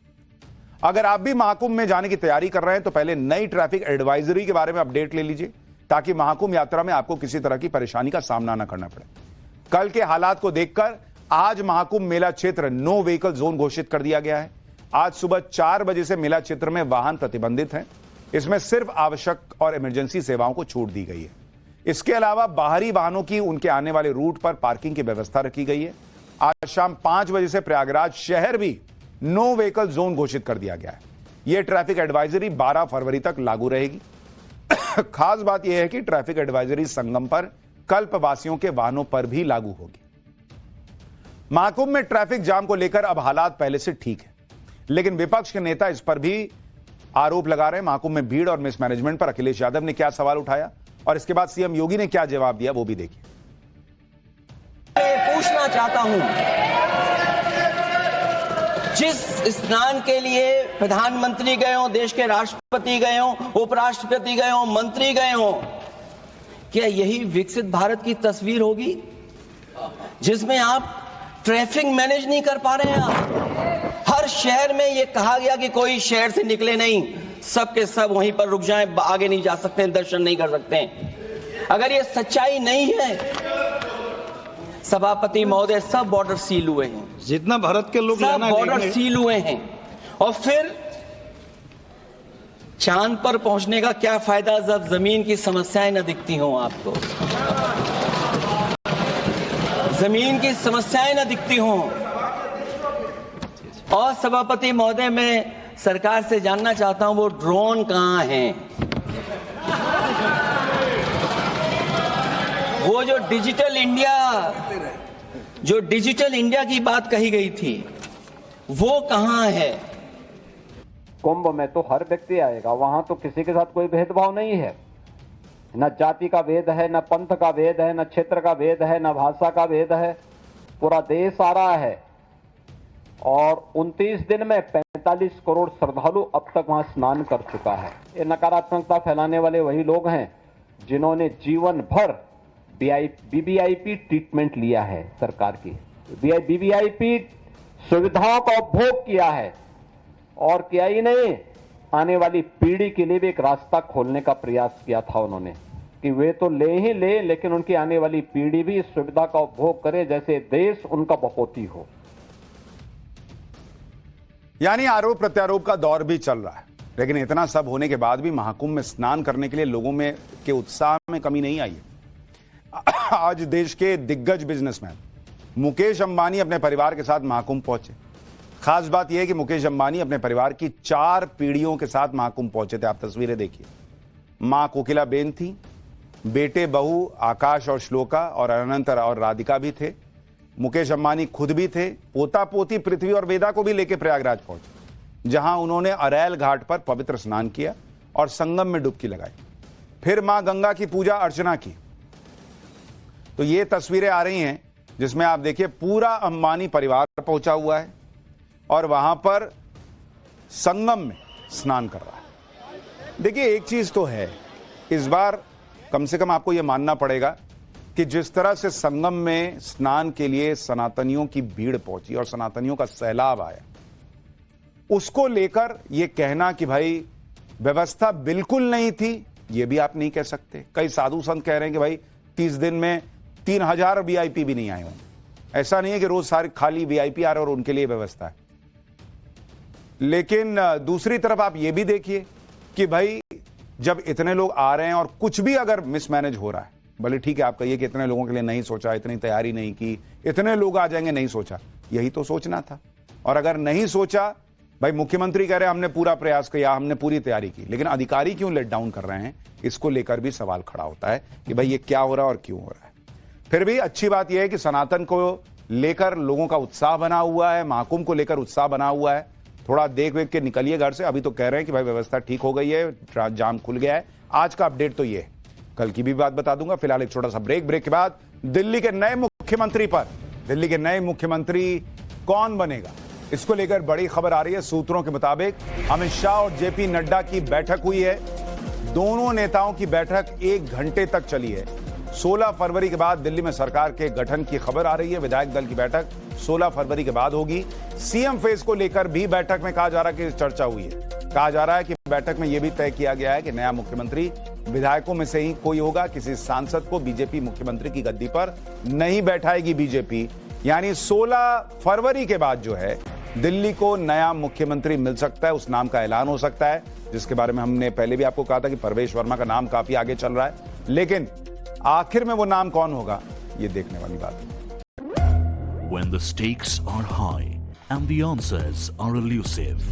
अगर आप भी महाकुंभ में जाने की तैयारी कर रहे हैं तो पहले नई ट्रैफिक एडवाइजरी के बारे में अपडेट ले लीजिए ताकि महाकुंभ यात्रा में आपको किसी तरह की परेशानी का सामना न करना पड़े। कल के हालात को देखकर आज महाकुंभ मेला क्षेत्र नो व्हीकल जोन घोषित कर दिया गया है। आज सुबह 4 बजे से मेला क्षेत्र में वाहन प्रतिबंधित हैं। इसमें सिर्फ आवश्यक और इमरजेंसी सेवाओं को छूट दी गई है। इसके अलावा बाहरी वाहनों की उनके आने वाले रूट पर पार्किंग की व्यवस्था रखी गई है। आज शाम 5 बजे से प्रयागराज शहर भी नो व्हीकल जोन घोषित कर दिया गया है। यह ट्रैफिक एडवाइजरी 12 फरवरी तक लागू रहेगी। खास बात यह है कि ट्रैफिक एडवाइजरी संगम पर कल्पवासियों के वाहनों पर भी लागू होगी। महाकुंभ में ट्रैफिक जाम को लेकर अब हालात पहले से ठीक है, लेकिन विपक्ष के नेता इस पर भी आरोप लगा रहे हैं। महाकुंभ में भीड़ और मिसमैनेजमेंट पर अखिलेश यादव ने क्या सवाल उठाया और इसके बाद सीएम योगी ने क्या जवाब दिया वो भी देखिए। मैं पूछना चाहता हूं, जिस स्नान के लिए प्रधानमंत्री गए हो, देश के राष्ट्रपति गए हो, उपराष्ट्रपति गए हो, मंत्री गए हो, क्या यही विकसित भारत की तस्वीर होगी जिसमें आप ट्रैफिक मैनेज नहीं कर पा रहे हैं? आप हर शहर में यह कहा गया कि कोई शहर से निकले नहीं, सब के सब वहीं पर रुक जाएं, आगे नहीं जा सकते, दर्शन नहीं कर सकते। अगर ये सच्चाई नहीं है, सभापति महोदय, सब बॉर्डर सील हुए हैं, जितना भारत के लोग सब बॉर्डर सील हुए हैं, और फिर चांद पर पहुंचने का क्या फायदा जब जमीन की समस्याएं न दिखती हों आपको? जमीन की समस्याएं न दिखती हों। और सभापति महोदय, मैं सरकार से जानना चाहता हूं वो ड्रोन कहां हैं? वो जो डिजिटल इंडिया की बात कही गई थी वो कहां है? कुंभ में तो हर व्यक्ति आएगा, वहां तो किसी के साथ कोई भेदभाव नहीं है, न जाति का भेद है, न पंथ का भेद है, न क्षेत्र का भेद है, न भाषा का भेद है। पूरा देश आ रहा है और 29 दिन में 45 करोड़ श्रद्धालु अब तक वहां स्नान कर चुका है। ये नकारात्मकता फैलाने वाले वही लोग हैं जिन्होंने जीवन भर बीबीआईपी ट्रीटमेंट लिया है, सरकार की बीबीआईपी सुविधाओं का उपभोग किया है, और किया ही नहीं, आने वाली पीढ़ी के लिए भी एक रास्ता खोलने का प्रयास किया था उन्होंने कि वे तो ले ही ले, लेकिन उनकी आने वाली पीढ़ी भी इस सुविधा का उपभोग करे जैसे देश उनका बहुती हो। यानी आरोप प्रत्यारोप का दौर भी चल रहा है, लेकिन इतना सब होने के बाद भी महाकुंभ में स्नान करने के लिए लोगों में के उत्साह में कमी नहीं आई है। आज देश के दिग्गज बिजनेसमैन मुकेश अंबानी अपने परिवार के साथ महाकुंभ पहुंचे। खास बात यह है कि मुकेश अंबानी अपने परिवार की 4 पीढ़ियों के साथ महाकुंभ पहुंचे थे। आप तस्वीरें देखिए। मां कोकिला बेन थी, बेटे बहू आकाश और श्लोका और अनंत और राधिका भी थे। मुकेश अंबानी खुद भी थे। पोता पोती पृथ्वी और वेदा को भी लेकर प्रयागराज पहुंचे, जहां उन्होंने अरैल घाट पर पवित्र स्नान किया और संगम में डुबकी लगाई। फिर मां गंगा की पूजा अर्चना की। तो ये तस्वीरें आ रही हैं जिसमें आप देखिए पूरा अंबानी परिवार पहुंचा हुआ है और वहां पर संगम में स्नान कर रहा है। देखिए एक चीज तो है, इस बार कम से कम आपको यह मानना पड़ेगा कि जिस तरह से संगम में स्नान के लिए सनातनियों की भीड़ पहुंची और सनातनियों का सैलाब आया, उसको लेकर यह कहना कि भाई व्यवस्था बिल्कुल नहीं थी, यह भी आप नहीं कह सकते। कई साधु संत कह रहे हैं कि भाई 30 दिन में 3000 वीआईपी भी नहीं आए होंगे। ऐसा नहीं है कि रोज सारे खाली वीआईपी आ रहे और उनके लिए व्यवस्था है। लेकिन दूसरी तरफ आप यह भी देखिए कि भाई जब इतने लोग आ रहे हैं और कुछ भी अगर मिसमैनेज हो रहा है, भले ठीक है आप कहिए कि इतने लोगों के लिए नहीं सोचा, इतनी तैयारी नहीं की, इतने लोग आ जाएंगे, नहीं सोचा, यही तो सोचना था। और अगर नहीं सोचा, भाई मुख्यमंत्री कह रहे हैं हमने पूरा प्रयास किया, हमने पूरी तैयारी की, लेकिन अधिकारी क्यों लेट डाउन कर रहे हैं, इसको लेकर भी सवाल खड़ा होता है कि भाई ये क्या हो रहा है और क्यों हो रहा है। फिर भी अच्छी बात यह है कि सनातन को लेकर लोगों का उत्साह बना हुआ है, महाकुंभ को लेकर उत्साह बना हुआ है। थोड़ा देख वेख के निकलिए घर से। अभी तो कह रहे हैं कि भाई व्यवस्था ठीक हो गई है, जाम खुल गया है। आज का अपडेट तो ये है, कल की भी बात बता दूंगा। फिलहाल एक छोटा सा ब्रेक के बाद दिल्ली के नए मुख्यमंत्री पर, दिल्ली के नए मुख्यमंत्री कौन बनेगा, इसको लेकर बड़ी खबर आ रही है। सूत्रों के मुताबिक अमित शाह और जेपी नड्डा की बैठक हुई है। दोनों नेताओं की बैठक 1 घंटे तक चली है। 16 फरवरी के बाद दिल्ली में सरकार के गठन की खबर आ रही है। विधायक दल की बैठक 16 फरवरी के बाद होगी। सीएम फेज को लेकर भी बैठक में कहा जा रहा है कि चर्चा हुई है। कहा जा रहा है कि बैठक में यह भी तय किया गया है कि नया मुख्यमंत्री विधायकों में से ही कोई होगा। किसी सांसद को बीजेपी मुख्यमंत्री की गद्दी पर नहीं बैठाएगी बीजेपी। यानी 16 फरवरी के बाद जो है दिल्ली को नया मुख्यमंत्री मिल सकता है, उस नाम का ऐलान हो सकता है, जिसके बारे में हमने पहले भी आपको कहा था कि परवेश वर्मा का नाम काफी आगे चल रहा है। लेकिन आखिर में वो नाम कौन होगा, ये देखने वाली बात है। When the stakes are high and the answers are elusive,